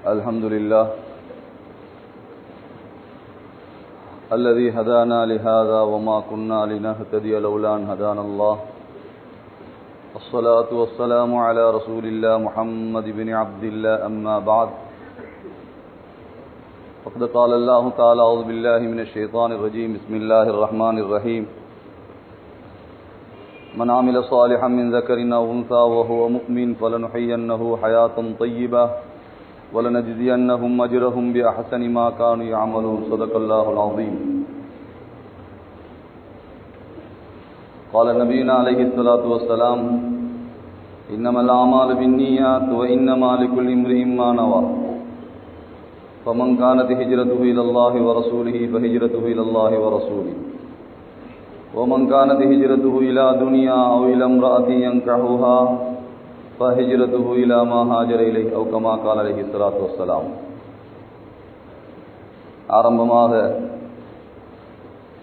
الحمد لله الذي هدانا لهذا وما كنا لنهتدي لولا أن هدانا الله الصلاة والسلام على رسول الله محمد بن عبد الله أما بعد فقد قال الله تعالى أعوذ بالله من الشيطان الرجيم بسم الله الرحمن الرحيم من عمل صالحا من ذكر أو أنثى وهو مؤمن فلنحيينه حياة طيبة ولنجزينهم أجرهم بأحسن ما كانوا يعملون صدق الله العظيم. قال نبينا عليه الصلاة والسلام إنما الأعمال بالنيات وإنما لكل امرئ ما نوى فمن كانت هجرته إلى الله ورسوله فهجرته إلى الله ورسوله ومن كانت هجرته إلى دنيا أو إلى امرأة ينكحها فهجرته إلى ما هاجر إليه أو كما قال عليه الصلاة والسلام. ஆரம்பமாக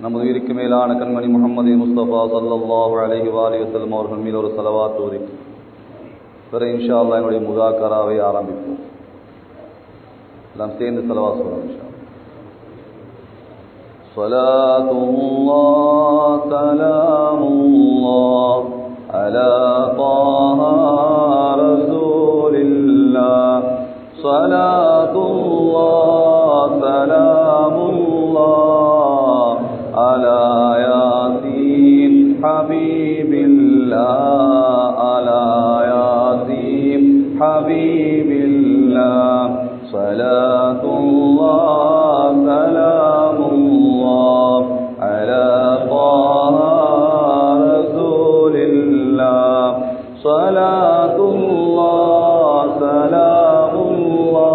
நமது உயிருக்கு மேலான கண்மணி முஹம்மது முஸ்தபா ஸல்லல்லாஹு அலைஹி வஸல்லம் அவர்கள் மீது ஒரு ஸலவாத் ஓதி பிற இன்ஷா அல்லாஹ் என்னுடைய முஸாக்கராவை ஆரம்பிப்போம். எல்லாம் சேர்ந்து ஸலவாத் சொல்லுவோம் இன்ஷா அல்லாஹ். ஸலாத்துல்லாஹ் ஸலாமுல்லாஹ் அலா தாஹா ரசூலில்லாஹ் ஸலாத்துல்லாஹ் ஸலாமுல்லாஹ் அலா யாசீன் ஹபீபில்லாஹ் அலா யாசீன் ஹபீபில்லாஹ் ஸலாத்துல்லாஹ் ஸலாமுல்லாஹ் அலா தாஹா ரசூலில்லாஹ் ஸலாத்துல்லாஹ் ஸலாமுல்லாஹ்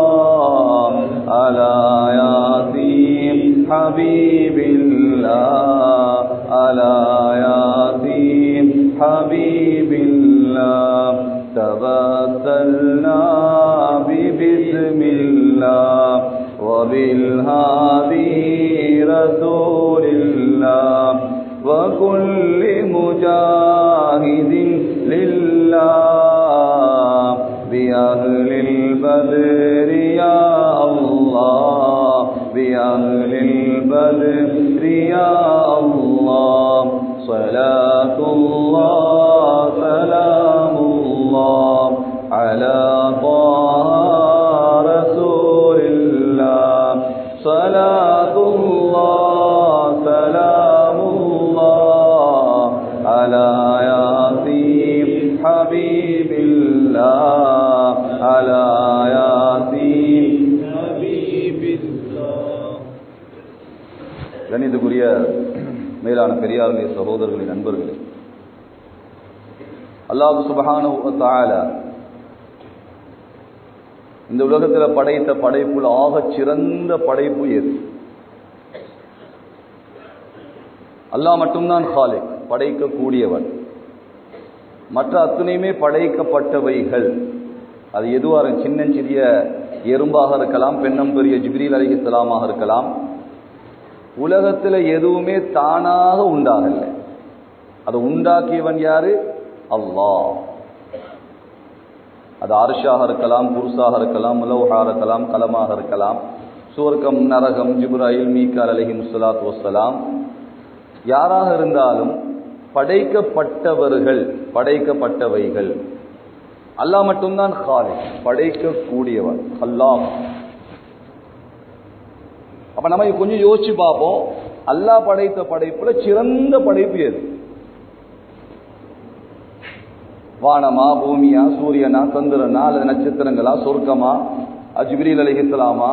அலா யாசீன் ஹபீபில்லாஹ் அலா யாசீன் ஹபீபில்லாஹ் தவஸ்ஸல்னா பிஸ்மில்லாஹ் وبالهادي رسول الله وكل مجاهد لله بأهل البدر يا الله بأهل البدر يا الله صلاة الله سلام الله على طه رسول الله صلاة الله سلام الله على ياسين حبيب الله على ياسين حبيب الله. கணிதக்குரிய மேலான பெரியார்களே, சகோதரர்களே, நண்பர்களே, அல்லாஹ் சுப்ஹானஹு வ தஆலா இந்த உலகத்தில் படைத்த படைப்புல ஆகச் சிறந்த படைப்பு எது? அல்லாஹ் மட்டும்தான் காலிக், படைக்கக்கூடியவன். மற்ற அத்துணையுமே படைக்கப்பட்டவைகள். அது எதுவாக சின்னஞ்சிறிய எறும்பாக இருக்கலாம், பெண்ணம் பெரிய ஜிப்ரீல் அலைஹிஸ்ஸலாமாக இருக்கலாம். உலகத்தில் எதுவுமே தானாக உண்டாகல. அதை உண்டாக்கியவன் யாரு? அல்லாஹ். அது அர்ஷாக இருக்கலாம், குர்சாக இருக்கலாம், லௌஹாக இருக்கலாம், கலமாக இருக்கலாம், சுவர்க்கம், நரகம், ஜிப்ராயில், மீகால் அலைஹிஸ்ஸலாத்து வஸ்ஸலாம், யாராக இருந்தாலும் படைக்கப்பட்டவர்கள், படைக்கப்பட்டவைகள். அல்லாஹ் மட்டும்தான் காலிக், படைக்கக்கூடியவன், அல்லாஹ். அப்ப நம்ம கொஞ்சம் யோசிச்சு பார்ப்போம், அல்லாஹ் படைத்த படைப்புல சிறந்த படைப்பு எது? வானமா, பூமியா, சூரியனா, சந்திரனா, அல்லது நட்சத்திரங்களா, சொர்க்கமா, ஜிப்ரீல் அலைஹிஸ்ஸலாமா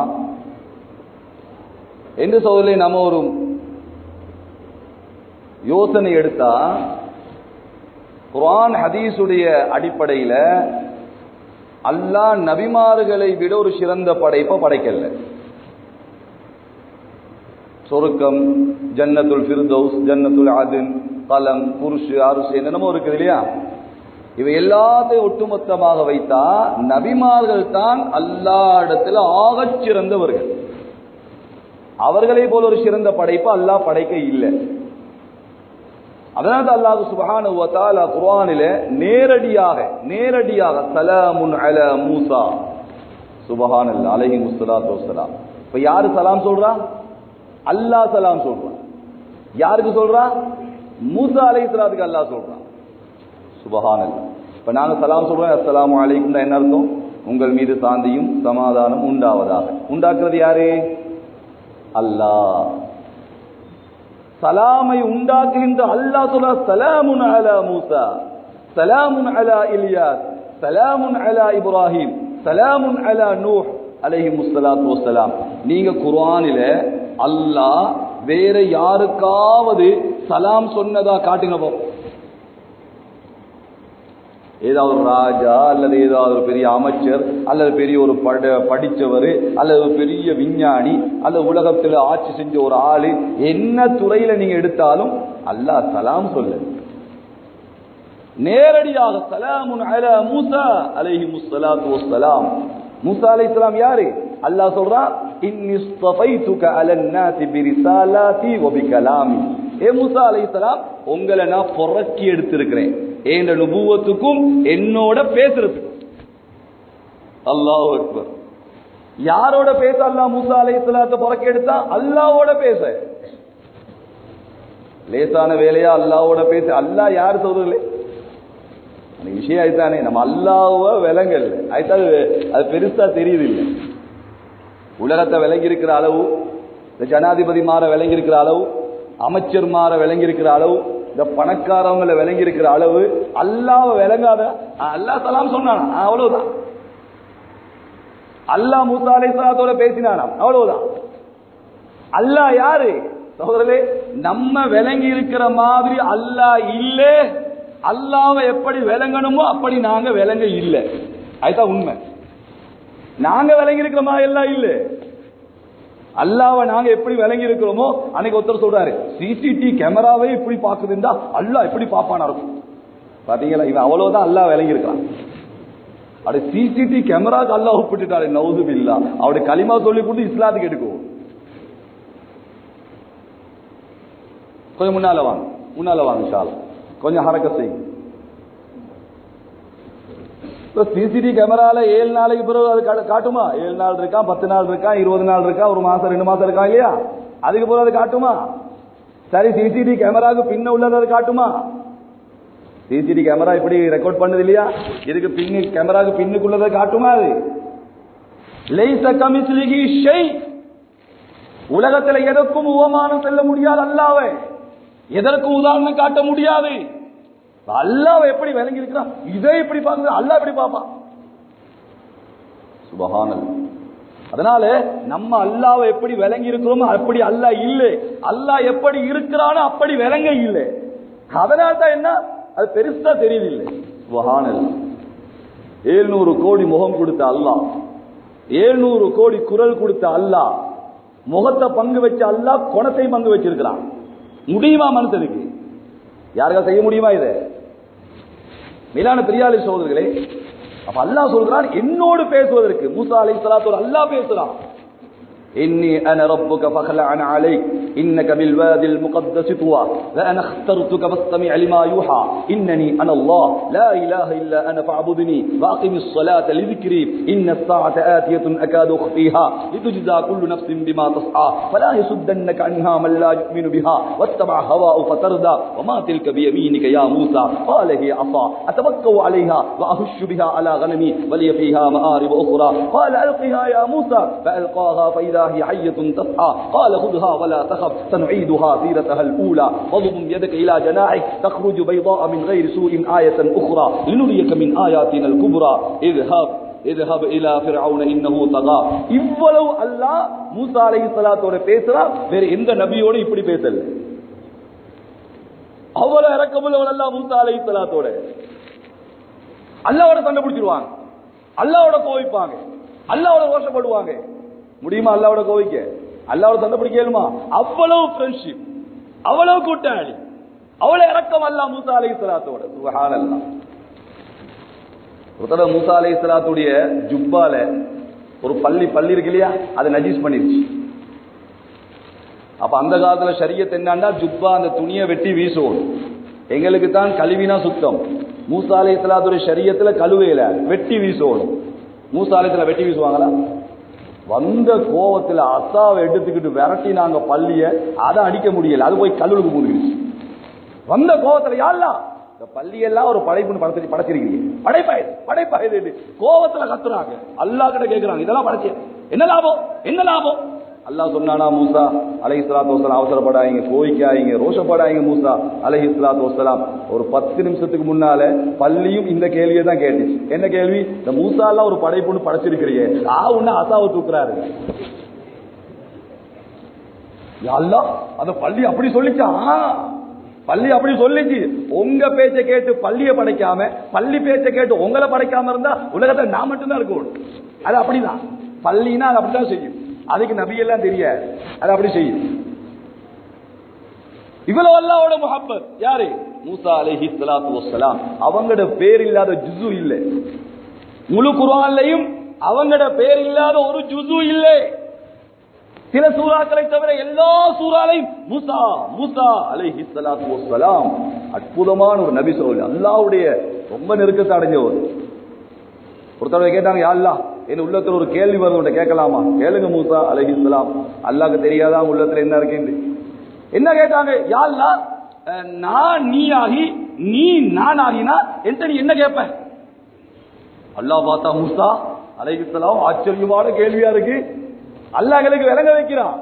என்று சோதனை நம்ம ஒரு யோசனை எடுத்தா, குர்ஆன் ஹதீஸுடைய அடிப்படையில அல்லாஹ் நபிமார்களை விட ஒரு சிறந்த படைப்பை படைக்கல. சொர்க்கம், ஜன்னத்துல் ஃபிர்தௌஸ், ஜன்னத்துல் ஆதின், கலம், குர்ஷ், அர்ஷ் என்னமோ இருக்குது இல்லையா? இவை எல்லாத்தையும் ஒட்டுமொத்தமாக வைத்தா நபிமார்கள் தான் அல்லாஹ் இடத்துல ஆகச் சிறந்தவர்கள். அவர்களை போல ஒரு சிறந்த படைப்பு அல்லாஹ் படைக்க இல்லை. அதனால அல்லாஹ் சுப்ஹானஹு வ தஆலா குர்ஆனிலே நேரடியாக சலாமுன் அலா மூசா, சுபஹானல்லாஹ் அலைஹி முஸ்ஸலாத்து வஸ்ஸலாம். இப்ப யாரு சலாம் சொல்றா? அல்லாஹ் சலாம் சொல்றான். யாருக்கு சொல்றான்? மூசா அலைஹிஸ்ஸலாத்துக்கு அல்லாஹ் சொல்றான். சுபஹானல்லாஹ். இப்ப நாங்க சலாம் சொல்றோம், அஸ்ஸலாமு அலைக்கும், என்ன அர்த்தம்? உங்கள் மீது சாந்தியும் சமாதானம் உண்டாவதாக. உண்டாக்குறது யாரு? அல்லாஹ். சலாமை உண்டாக்குகின்ற அல்லாஹ் சொல்ற சலாமுன் அலா மூசா, சலாமுன் அலா இலியாஸ், சலாமுன் அலா இப்ராஹிம், சலாமுன் அலா நூஹ் அலைஹிமுஸ்ஸலாத்து வஸ்ஸலாம். நீங்க குர்ஆனில அல்லாஹ் வேற யாருக்காவது சலாம் சொன்னதா காட்டுங்க போ. ஏதாவது ஒரு ராஜா அல்லது ஏதாவது ஒரு பெரிய அமைச்சர் அல்லது பெரிய ஒரு படித்தவர் அல்லது ஒரு பெரிய விஞ்ஞானி அல்லது உலகத்தில் ஆட்சி செஞ்ச ஒரு ஆளு, என்ன துறையில நீங்க எடுத்தாலும் அல்லாஹ் சலாம் சொல்ல நேரடியாக சலாமுன் அலா மூசா அலைஹிமுஸ்ஸலாத்து வஸ்ஸலாம். மூசா அலைஹிஸ்ஸலாம் யாரு? அல்லாஹ் சொல்றான், இன்னி ஸ்தஃபைதுக அலன் நாஸி பிரிசாலாதி வ பிகலாமி. ஏ மூசா அலைஹிஸ்ஸலாம், உங்களை நான் பொறுக்கி எடுத்திருக்கிறேன் என்ற நுபுவத்துக்கும் என்னோட பேசுறதுக்கும். அல்லாஹு அக்பர். யாரோட பேச அல்லாஹ் மூசா அலைஹிஸ்ஸலாத்தை பொறுக்கி எடுத்தா? அல்லாஹ்வோட பேச. லேசான வேலையா அல்லாஹ்வோட பேச? அல்லாஹ் யார் சொல்றீங்களே அந்த விஷயம் ஆயிட்டானே, நம்ம அல்லாஹ்வை விளங்கல் ஆயிட்டால் அது பெருசா தெரியுது இல்லை. உலகத்தை விளங்கி இருக்கிற அளவு, இந்த ஜனாதிபதி மாற விளங்கி இருக்கிற அளவு, அமைச்சர் மாற விளங்கி இருக்கிற அளவு, இந்த பணக்காரவங்களை விளங்கி இருக்கிற அளவு அல்லாஹ்வை விளங்காத. அல்லாஹ் சலாம் சொன்னானா அவ்வளவுதான். அல்லாஹ் மூசா அலைஹிஸ்ஸலாத்தோட பேசினானாம் அவ்வளவுதான். அல்லாஹ் யாரு சகோதரர்களே? நம்ம விளங்கி இருக்கிற மாதிரி அல்லாஹ் இல்லை. அல்லாஹ்வை எப்படி விளங்கணுமோ அப்படி நாங்க விளங்க இல்லை. அதுதான் உண்மை. நாங்க விளங்கி இருக்கிற மாதிரி எல்லாம் இல்லை. அல்லாஹ்வை நாங்க எப்படி விளங்கி இருக்கிறோமோ, அன்னைக்கு ஒருத்தர் சொல்றாரு, சிசிடிவி கேமராவே இப்படி பாக்குதுண்டா அல்லாஹ் எப்படி பாப்பானா இருக்கும். பாத்தீங்களா? இவன் அவ்வளவுதான் அல்லாஹ் விளங்கி இருக்கான். அப்படி சிசிடிவி கேமராக்கு அல்லாஹ் ஒப்பிட்டுட்டாரு. நவுது பில்லாஹ். அவருடைய கலிமா சொல்லி கொடுத்து இஸ்லாத்துக்கு எடுக்கும். கொஞ்சம் முன்னால வாங்க, முன்னால வாங்க இன்ஷா அல்லாஹ். கொஞ்சம் ஹரக்கத் செய்யுங்க. சிசிடிவி கேமரால 7 நாளைக்கு பிறகு அது காட்டுமா? 7 நாள் இருக்கா, 10 நாள் இருக்கா, 20 நாள் இருக்கா, 1 மாசம் 2 மாசம் இருக்கா இல்லையா? அதுக்கு பிறகு அது காட்டுமா? சரி, சிசிடிவி கேமராவுக்கு பின்ன உள்ளது அது காட்டுமா? சிசிடிவி கேமரா இப்படி ரெக்கார்ட் பண்ணது இல்லையா? இதுக்கு பின்னு கேமராவுக்கு பின்னுக்குள்ளதை காட்டுமா? அது லைஸ கமிஸ்லிஹி ஷை. உலகத்தில் எதற்கும் உவமானம் செல்ல முடியாது. அல்லாஹ்வை எதற்கும் உதாரணம் காட்ட முடியாது. அல்லாஹ் எப்படி விளங்கி இருக்கிறான்? இதை எப்படி பார்க்க அல்லாஹ் எப்படி பார்ப்பான்? சுபஹானல்லாஹ். அதனால நம்ம அல்லாஹ்வை எப்படி விளங்கி இருக்கிறோமோ அப்படி அல்லாஹ் இல்லை. அல்லாஹ் எப்படி இருக்கிறானோ அப்படி விளங்க இல்லை. அதனால தான் என்ன அது பெருசா தெரியுது இல்லை. சுபஹானல்லாஹ். 700 கோடி முகம் கொடுத்த அல்லாஹ், 700 கோடி குரல் கொடுத்த அல்லாஹ், முகத்தை பங்கு வச்ச அல்லாஹ் குணத்தை பங்கு வச்சிருக்கிறான். முடியுமா மனுஷனுக்கு? யாருக்கா செய்ய முடியுமா இதை? மேலான பெரியாளி சகோதரர்களே, அப்ப அல்லாஹ் சொல்றான் என்னோடு பேசுவதற்கு. மூசா அலைஹிஸ்ஸலாத்தோட அல்லாஹ் பேசுறான். إني أنا ربك فاخلع عليك إنك بالوادي المقدس طوى وأنا اخترتك فاستمع لما يوحى إنني أنا الله لا إله إلا أنا فاعبدني وأقم الصلاة لذكري إن الساعة آتية أكاد أخفيها لتجزى كل نفس بما تسعى فلا يصدنك عنها من لا يؤمن بها واتبع هواه فتردى وما تلك بيمينك يا موسى قال هي عصا أتوكل عليها وأهش بها على غنمي ولي فيها مآرب أخرى قال ألقها يا موسى فألقاها فإذا هي حية تسعى قال خذها ولا تخف سنعيدها سيرتها الأولى واضم يدك إلى جناحك تخرج بيضاء من غير سوء آية أخرى لنريك من آياتنا الكبرى اذهب إلى فرعون إنه طغى. இவ்வளவு அல்லாஹ் மூசா அலைஹிஸ்ஸலாத்தோட பேசுறா. வேற எந்த நபியோட இப்படி பேசல. அவ்வளவு இரக்கமுள்ளவன் அல்லாஹ் மூசா அலைஹிஸ்ஸலாத்தோட. அல்லாஹ்வோட சண்டை பிடிச்சிருவாங்க, அல்லாஹ்வோட கோவிப்பாங்க, அல்லாஹ்வோட ரோஷப்படுவாங்க. முடியுமா அல்லாஹ்வோட கோவிக்க? அல்லாஹ்வோட சண்டை பிடிக்கலுமா? அவ்வளவு ஃப்ரெண்ட்ஷிப், அவ்வளவு கூட்டாளி, அவ்வளவு இரக்கம் அல்லாஹ் மூசா அலைஹிஸ்ஸலாத்தோட. சுப்ஹானல்லாஹ். ஒருத்தர மூசா அலைஹிஸ்ஸலாத்துடைய ஜுப்பால ஒரு பள்ளி இருக்கு இல்லையா, அதை நஜீஸ் பண்ணிருச்சு. அப்ப அந்த காலத்துல ஷரியத் என்னன்னா, ஜுப்பா அந்த துணியை வெட்டி வீசுவோம். எங்களுக்கு தான் கழுவினா சுத்தம். மூசா அலைஹிஸ்ஸலாத்துடைய ஷரியத்துல கழுவையில வெட்டி வீசுவோம். மூசா அலைஹிஸ்ஸலாம் வெட்டி வீசுவாங்களா? வந்த கோவத்தில் அசாவை எடுத்துக்கிட்டு விரட்டி நாங்க பள்ளிய அதை அடிக்க முடியல, அது போய் கல்லுக்கு போடுச்சு. வந்த கோவத்தில் யா அல்லாஹ் இந்த பள்ளியெல்லாம் ஒரு படைப்புன்னு படைச்சிருக்கீங்க, படைப்பாயுது கோவத்துல கத்துறாங்க. அல்லாஹ் கிட்ட கேட்கிறாங்க, இதெல்லாம் படைச்ச என்ன லாபம், என்ன லாபம்? அல்லாஹ் சொன்னானா, மூசா அலைஹிஸ்ஸலாத்து வஸ்ஸலாம் அவசரப்படாதீங்க, கோவிக்காதீங்க, ரோஷப்படாதீங்க. மூசா அலைஹிஸ்ஸலாத்து வஸ்ஸலாம் ஒரு 10 நிமிஷத்துக்கு முன்னால பள்ளியும் இந்த கேள்வியை தான் கேட்டுச்சு. என்ன கேள்வி? இந்த மூசா எல்லாம் ஒரு படைப்புன்னு படைச்சிருக்கிறீங்க, உன்ன அசாவை தூக்குறாரு. அல்லாஹ் அந்த பள்ளி அப்படி சொல்லிச்சா? பள்ளி அப்படி சொல்லிச்சு. உங்க பேச்ச கேட்டு பள்ளியை படைக்காம, பள்ளி பேச்ச கேட்டு உங்களை படைக்காம இருந்தா உலகத்துல நான் மட்டும்தான் இருக்கணும். அது அப்படிதான், பள்ளினா அது அப்படிதான் செய்யும். அதுக்கு நபி எல்லாம் தெரியாது, அது அப்படி செய்யும். இவ்வளவு அல்லாஹ்வோட முஹப்பத் யாரு? மூசா அலைஹிஸ்ஸலாத்து வஸ்ஸலாம். அவங்களோட பேர் இல்லாத ஜுஸு இல்ல, முழு குர்ஆன்லயும் அவங்களோட பேர் இல்லாத ஒரு ஜுஸு இல்லை. சில சூறாக்களை தவிர எல்லா சூறாலையும் மூசா மூசா அலைஹிஸ்ஸலாத்து வஸ்ஸலாம். அற்புதமான ஒரு நபி சொல்லு, அல்லாஹ்வுடைய ரொம்ப நெருக்கத்தை அடைஞ்சவர். ஒருத்தர் கேட்டாங்க, யா அல்லாஹ் என் உள்ளத்துல ஒரு கேள்வி வருது, கேட்கலாமா? கேளுங்க மூசா அலைஹிஸ்ஸலாம். அல்லாஹ்க்கு தெரியாதா உள்ளத்துல என்ன இருக்குன்னு? என்ன கேட்டாங்க? யா அல்லாஹ் நான் நீ ஆகி நீ நான் ஆகினா என்கிட்ட நீ என்ன கேட்ப? அல்லாஹ் பார்த்தா மூசா அலைஹிஸ்ஸலாம் ஆச்சரியமான கேள்வியா இருக்கு. அல்லாஹ்களுக்கு விளங்க வைக்கிறான்,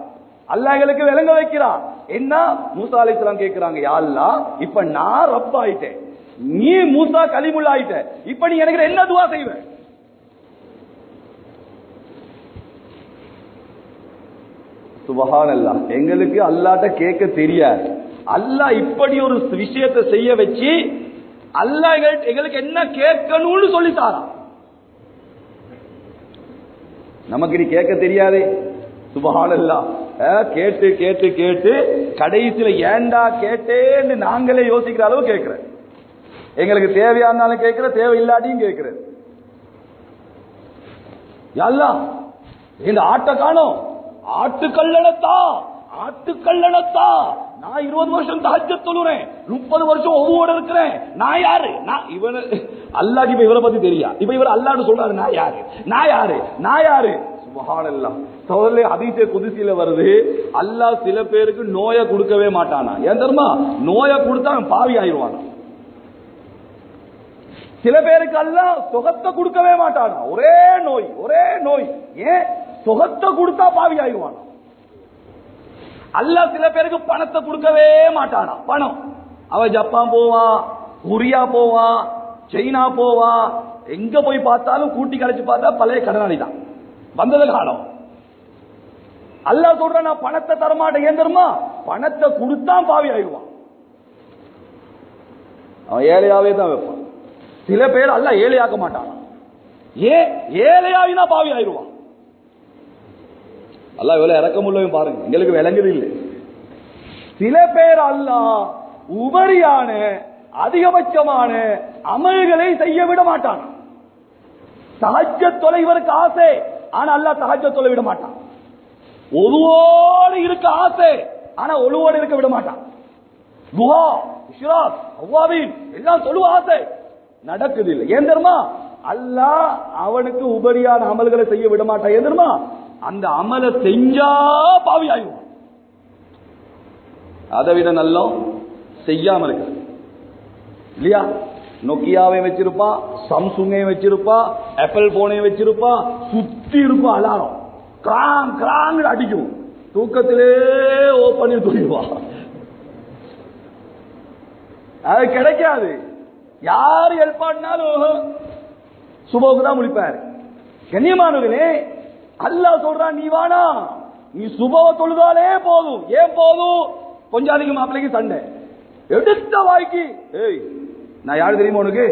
அல்லாஹ்களுக்கு விளங்க வைக்கிறான். என்ன? மூசா அலைஹிஸ்ஸலாம் கேட்கிறாங்க, யா அல்லாஹ் இப்ப நான் ரப் ஆயிட்டேன், நீ மூசா கலிமுல்லா ஆயிட்ட, இப்ப நீ எனக்கு என்ன துஆ செய்வ? சுபஹானல்லாஹ். எங்களுக்கு அல்லாஹ்ட்ட கேட்க தெரியாது. அல்லாஹ் இப்படி ஒரு விஷயத்தை செய்ய வச்சு அல்லாஹ் எங்களுக்கு என்ன கேட்கணும்னு சொல்லி தாரான். நமக்கு நீ கேட்க தெரியாதே. சுபஹானல்லாஹ். கேட்டு கேட்டு கேட்டு கடைசியில ஏண்டா கேட்டேன்னு நாங்களே யோசிக்கிற அளவு கேட்கிற. எங்களுக்கு தேவையா இருந்தாலும் கேட்கிற, தேவை இல்லாட்டியும் கேட்கிற. யா அல்லாஹ் இந்த ஆட்டை காணோம், ஆட்டுக்கல்லடத்தா ஆட்டுக்கல்லடத்தா. நான் 20 வருஷம் தஹஜ்ஜத் தொழுறேன், 30 வருஷம் ஒவ்வொரு இருக்கிறேன். நான் யாரு? நான் இவனு அல்லாஹ்க்கு இப்ப இவரை பத்தி தெரியா. இப்ப இவர் அல்லாஹ்னு சொல்றாரு, நான் யாரு நான் யாரு நான் யாரு? சுப்ஹானல்லாஹ். சோதரே ஹதீஸே குதுசில வருது, அல்லாஹ் சில பேருக்கு நோயை கொடுக்கவே மாட்டானா. ஏன் தெரியுமா? நோயை கொடுத்தா அவன் பாவி ஆயிடுவானா. சில பேருக்கு அல்லாஹ் சுகத்தை கொடுக்கவே மாட்டானா. ஒரே நோய் ஒரே நோய். ஏன்? சுகத்தை கொடுத்தா பாவி ஆயிடுவானா. அல்லாஹ் சில பேருக்கு பணத்தை கொடுக்கவே மாட்டானா. பணம் அவன் ஜப்பான் போவான், கொரியா போவான், சைனா போவான், எங்க போய் பார்த்தாலும் கூட்டி கழிச்சு பார்த்தா பழைய கடனாளி தான். வந்தது காலம். அல்லாஹ் சொல்ற நான் பணத்தை தரமாட்டேன். ஏன் தெரியுமா? பணத்தை கொடுத்தான் பாவி ஆயிடுவான். அவன் ஏழையாவே தான் வைப்பான். சில பேர் அல்லாஹ் ஏழையாக்க மாட்டான். ஏன்? ஏழையாவினா பாவி ஆயிடுவான். அல்லாஹ் எவ்வளவு இறக்கமுள்ளவன் பாருங்க, எங்களுக்கு விளங்குது இல்லை. சில பேர் அல்லாஹ் உபரியான அதிகபட்சமான அமல்களை செய்ய விட மாட்டான். தஹஜ்ஜத் தொலைவருக்கு ஆசை, ஆனா அல்லாஹ் தஹஜ்ஜத் தொலை விட மாட்டான். ஒருவோடு இருக்க ஆசை, ஆனா ஒருவோடு இருக்க விட மாட்டான். துஆ, இஷ்ராக், அவ்வாபீன் எல்லாம் சொல்லுவ ஆசை, நடக்குது இல்லை. ஏன் தெரியுமா? அல்லாஹ் அவனுக்கு உபரியான அமல்களை செய்ய விட மாட்டான். ஏன் தெரியுமா? அந்த அமலை செஞ்சா பாவி ஆயிடுவான். அதை விட நல்ல செய்யாம இருக்கு இல்லையா? நோக்கியாவை வச்சிருப்பான், சாம்சுங்கையும் வச்சிருப்பான், ஆப்பிள் போனையும் வச்சிருப்பான், சுத்தி இருப்பான், அலாரம் கிராங் கிராங் அடிக்கும், தூக்கத்திலே ஓப் பண்ணி தூக்கிடுவான். அது கிடைக்காது. யாரு ஹெல்ப் பண்ணாலும் சுபோக்கு தான் முடிப்பாரு. கண்ணியமானவர்களே, அல்லாஹ் சொல்றான், நீ வானா, நீ சுபவ தொழுதாலே போதும். ஏன் போதும்? கொஞ்சாதிக்கு மாப்பிள்ளைக்கு சண்டை, எடுத்த வாய்க்கு ஏய் நான் யாரு தெரியுமா உனக்கு?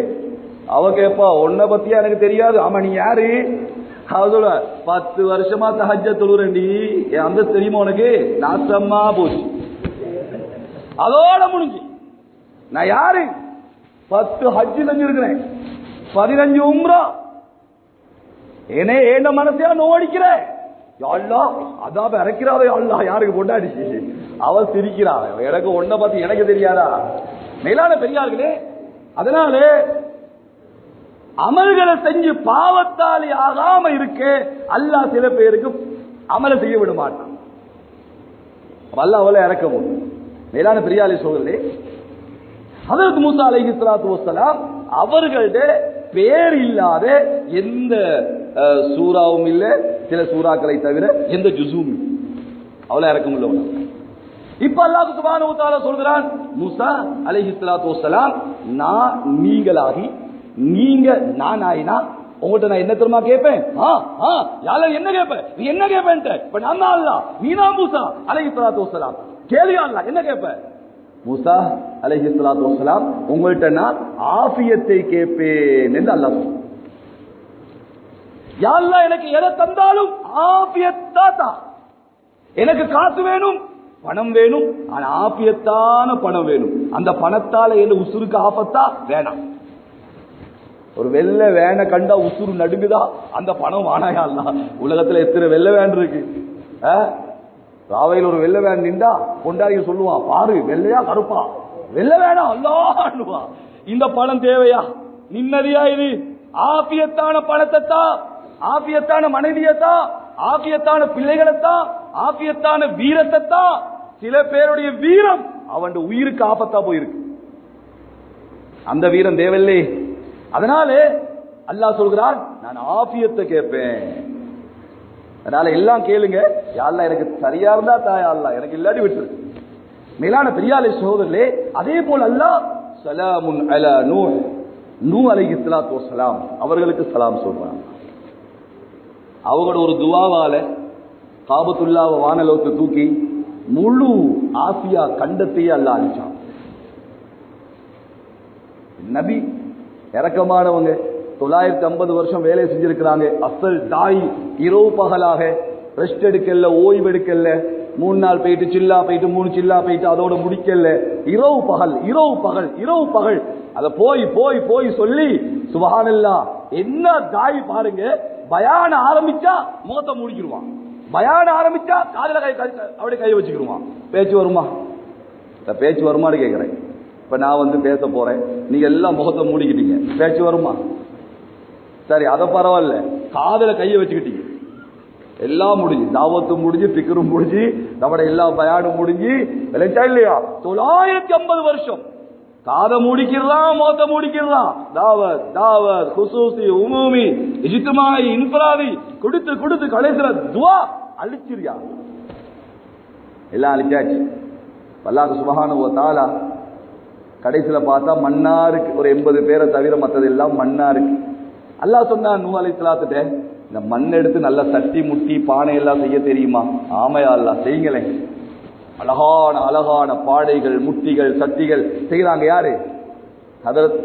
அவ கேப்பா, உன்னை பத்தியா எனக்கு தெரியாது. ஆமா நீ யாரு? அவ சொல்ல 10 வருஷமா தஹஜ்ஜத் தொழுறேன்டி, என் அந்த தெரியுமா உனக்கு? நாசமா போச்சு, அதோட முடிஞ்சு. நான் யாரு? 10 ஹஜ் செஞ்சிருக்கிறேன், 15 உம்ரா. என்ன மனசையா நோடிக்கிற? அதான் இறக்கிறாவே அல்லா, யாருக்கு பொண்டாடி? அவ சிரிக்கிறா, எனக்கு ஒன்ன பத்தி எனக்கு தெரியாதா? மேலான பெரியார்களே, அதனால அமல்களை செஞ்சு பாவத்தாலி ஆகாம இருக்க அல்லாஹ் சில பேருக்கு அமல செய்ய விட மாட்டான். அல்லாஹ் அவளை இறக்கவும் மேலான பெரியாலே சொல்றே ஹஜ்ரத் மூசா அலைஹிஸ்ஸலாத்து வஸ்ஸலாம் அவர்களோட பேர் இல்லாத எந்த சூறாவும் இல்ல, சில சூறாக்களை தவிர எந்த ஜுஸும் அவளை இறக்கம் உள்ள. இப்ப அல்லாஹ் சுப்ஹானஹு வ தஆலா சொல்றான், மூசா அலைஹிஸ்ஸலாத்து வஸ்ஸலாம் நான் நீங்களாகி நீங்க நான் ஆயினா உங்கள்கிட்ட நான் என்ன தெரியுமா கேட்பேன்? என்ன கேட்பேன்? நீ என்ன கேட்பேன்? இப்ப நான் தான் அல்லாஹ், நீ தான் மூசா அலைஹிஸ்ஸலாத்து வஸ்ஸலாம். கேள்வி அல்லாஹ் என்ன கேட்பேன்? மூசா அலைஹிஸ்ஸலாத்து வஸ்ஸலாம் உங்கள்கிட்ட நான் ஆஃபியத்தை கேட்பேன் என்று அல்லாஹ் சொல்றான். யா அல்லாஹ் எனக்கு எதை தந்தாலும் ஆஃபியத்தா தான். எனக்கு காசு வேணும், பணம் வேணும், ஆனா ஆஃபியத்தான பணம் வேணும். அந்த பணத்தால என்ன உசுருக்கு ஆபத்தா வேணாம். ஒரு வெள்ள வேனை கண்டா உசுறு நடுங்குதா, அந்த பணம் வானாயா அல்லாஹ். உலகத்துல எத்தனை வெள்ள வேன் இருக்கு. ராவையில் ஒரு வெள்ள வேன் நின்றா கொண்டாடி சொல்லுவான், பாரு வெள்ளையா கருப்பா வெள்ள வேணா அல்லாஹ். இந்த பணம் தேவையா? நிம்மதியா இது ஆபியத்தான பணத்தைத்தா, ஆபியத்தான மனைவியத்தா, ஆபியத்தான பிள்ளைகளைத்தா, ஆபியத்தான வீரத்தைத்தா. சில பேருடைய வீரம் அவன் உயிருக்கு ஆபத்தா போயிருக்கு. அந்த வீரம் தேவையில்லை. அதனால அல்லாஹ் சொல்கிறான், நான் ஆபியத்தை கேட்பேன். அதனால எல்லாம் கேளுங்க. யா அல்லாஹ் எனக்கு சரியா இருந்தா தாயா அல்லாஹ், எனக்கு இல்லாட்டி விட்டுரு. மேலான பெரியாலே சகோதரர்களே, அதே போல அல்லாஹ் சலாமுன் அலா நூஹ், நூஹ் அலைஹிஸ்ஸலாத்து வஸ்ஸலாம் அவர்களுக்கு சலாம் சொல்றான். அவங்களோட ஒரு துவாவால காபத்துல்லாஹ் வானலோத்து தூக்கி முழு ஆசியா கண்டத்தையே அல்லாஹ் அழிச்சான். நபி இறக்கமானவங்க 950 வருஷம் வேலை செஞ்சிருக்கிறாங்க. அசல் தாய் இரவு பகலாக ரெஸ்ட் எடுக்கல, ஓய்வு எடுக்கல. 3 நாள் போயிட்டு சில்லா போயிட்டு 3 சில்லா போயிட்டு அதோட முடிக்கல. இரவு பகல் இரவு பகல் இரவு பகல் அத போய் போய் போய் சொல்லி சுப்ஹானல்லாஹ். என்ன தாய் பாருங்க, பயான ஆரம்பிச்சா முகத்தை மூடிக்கிடுவான், பயான ஆரம்பிச்சா காதுல அப்படியே கை வச்சுக்கிடுவான். பேச்சு வருமா? பேச்சு வருமானு கேட்கிறேன். இப்ப நான் பேச போறேன், நீங்க எல்லாம் முகத்தை மூடிக்கிட்டீங்க, பேச்சு வருமா? சரி, அத பரவாயில்ல, காதுல கைய வச்சுக்கிட்டீங்க, எல்லாம் முடிஞ்சு, தாவத்தும் முடிஞ்சு, பிக்கரும் முடிஞ்சு, நம்மட எல்லா பயானும் முடிஞ்சு, விளைச்சா இல்லையா? 950 வருஷம் காதை மூடிக்கிறான், முகத்தை மூடிக்கிறான். தாவத் தாவத் குசூசி உமூமி இஜ்திமாயி இன்ஃபிராதி கொடுத்து கொடுத்து கடைசில துவா அழிச்சிரியா, எல்லாம் அழிச்சாச்சு. அல்லாஹ் சுப்ஹானஹு வ தஆலா கடைசியில பார்த்தா மண்ணா இருக்கு, ஒரு 80 பேரை தவிர மற்றது எல்லாம் மண்ணா இருக்கு. அல்லாஹ் சொன்னான் நூஹ் அலைஹிஸ்ஸலாத்துட்ட, இந்த மண் எடுத்து நல்ல சட்டி முட்டி பானை எல்லாம் செய்ய தெரியுமா? ஆமையா அல்லாஹ் செய்யுங்களேன். அழகான அழகான பாடைகள் முட்டிகள் சட்டிகள் செய்யறாங்க. யாரு? ஹஜ்ரத்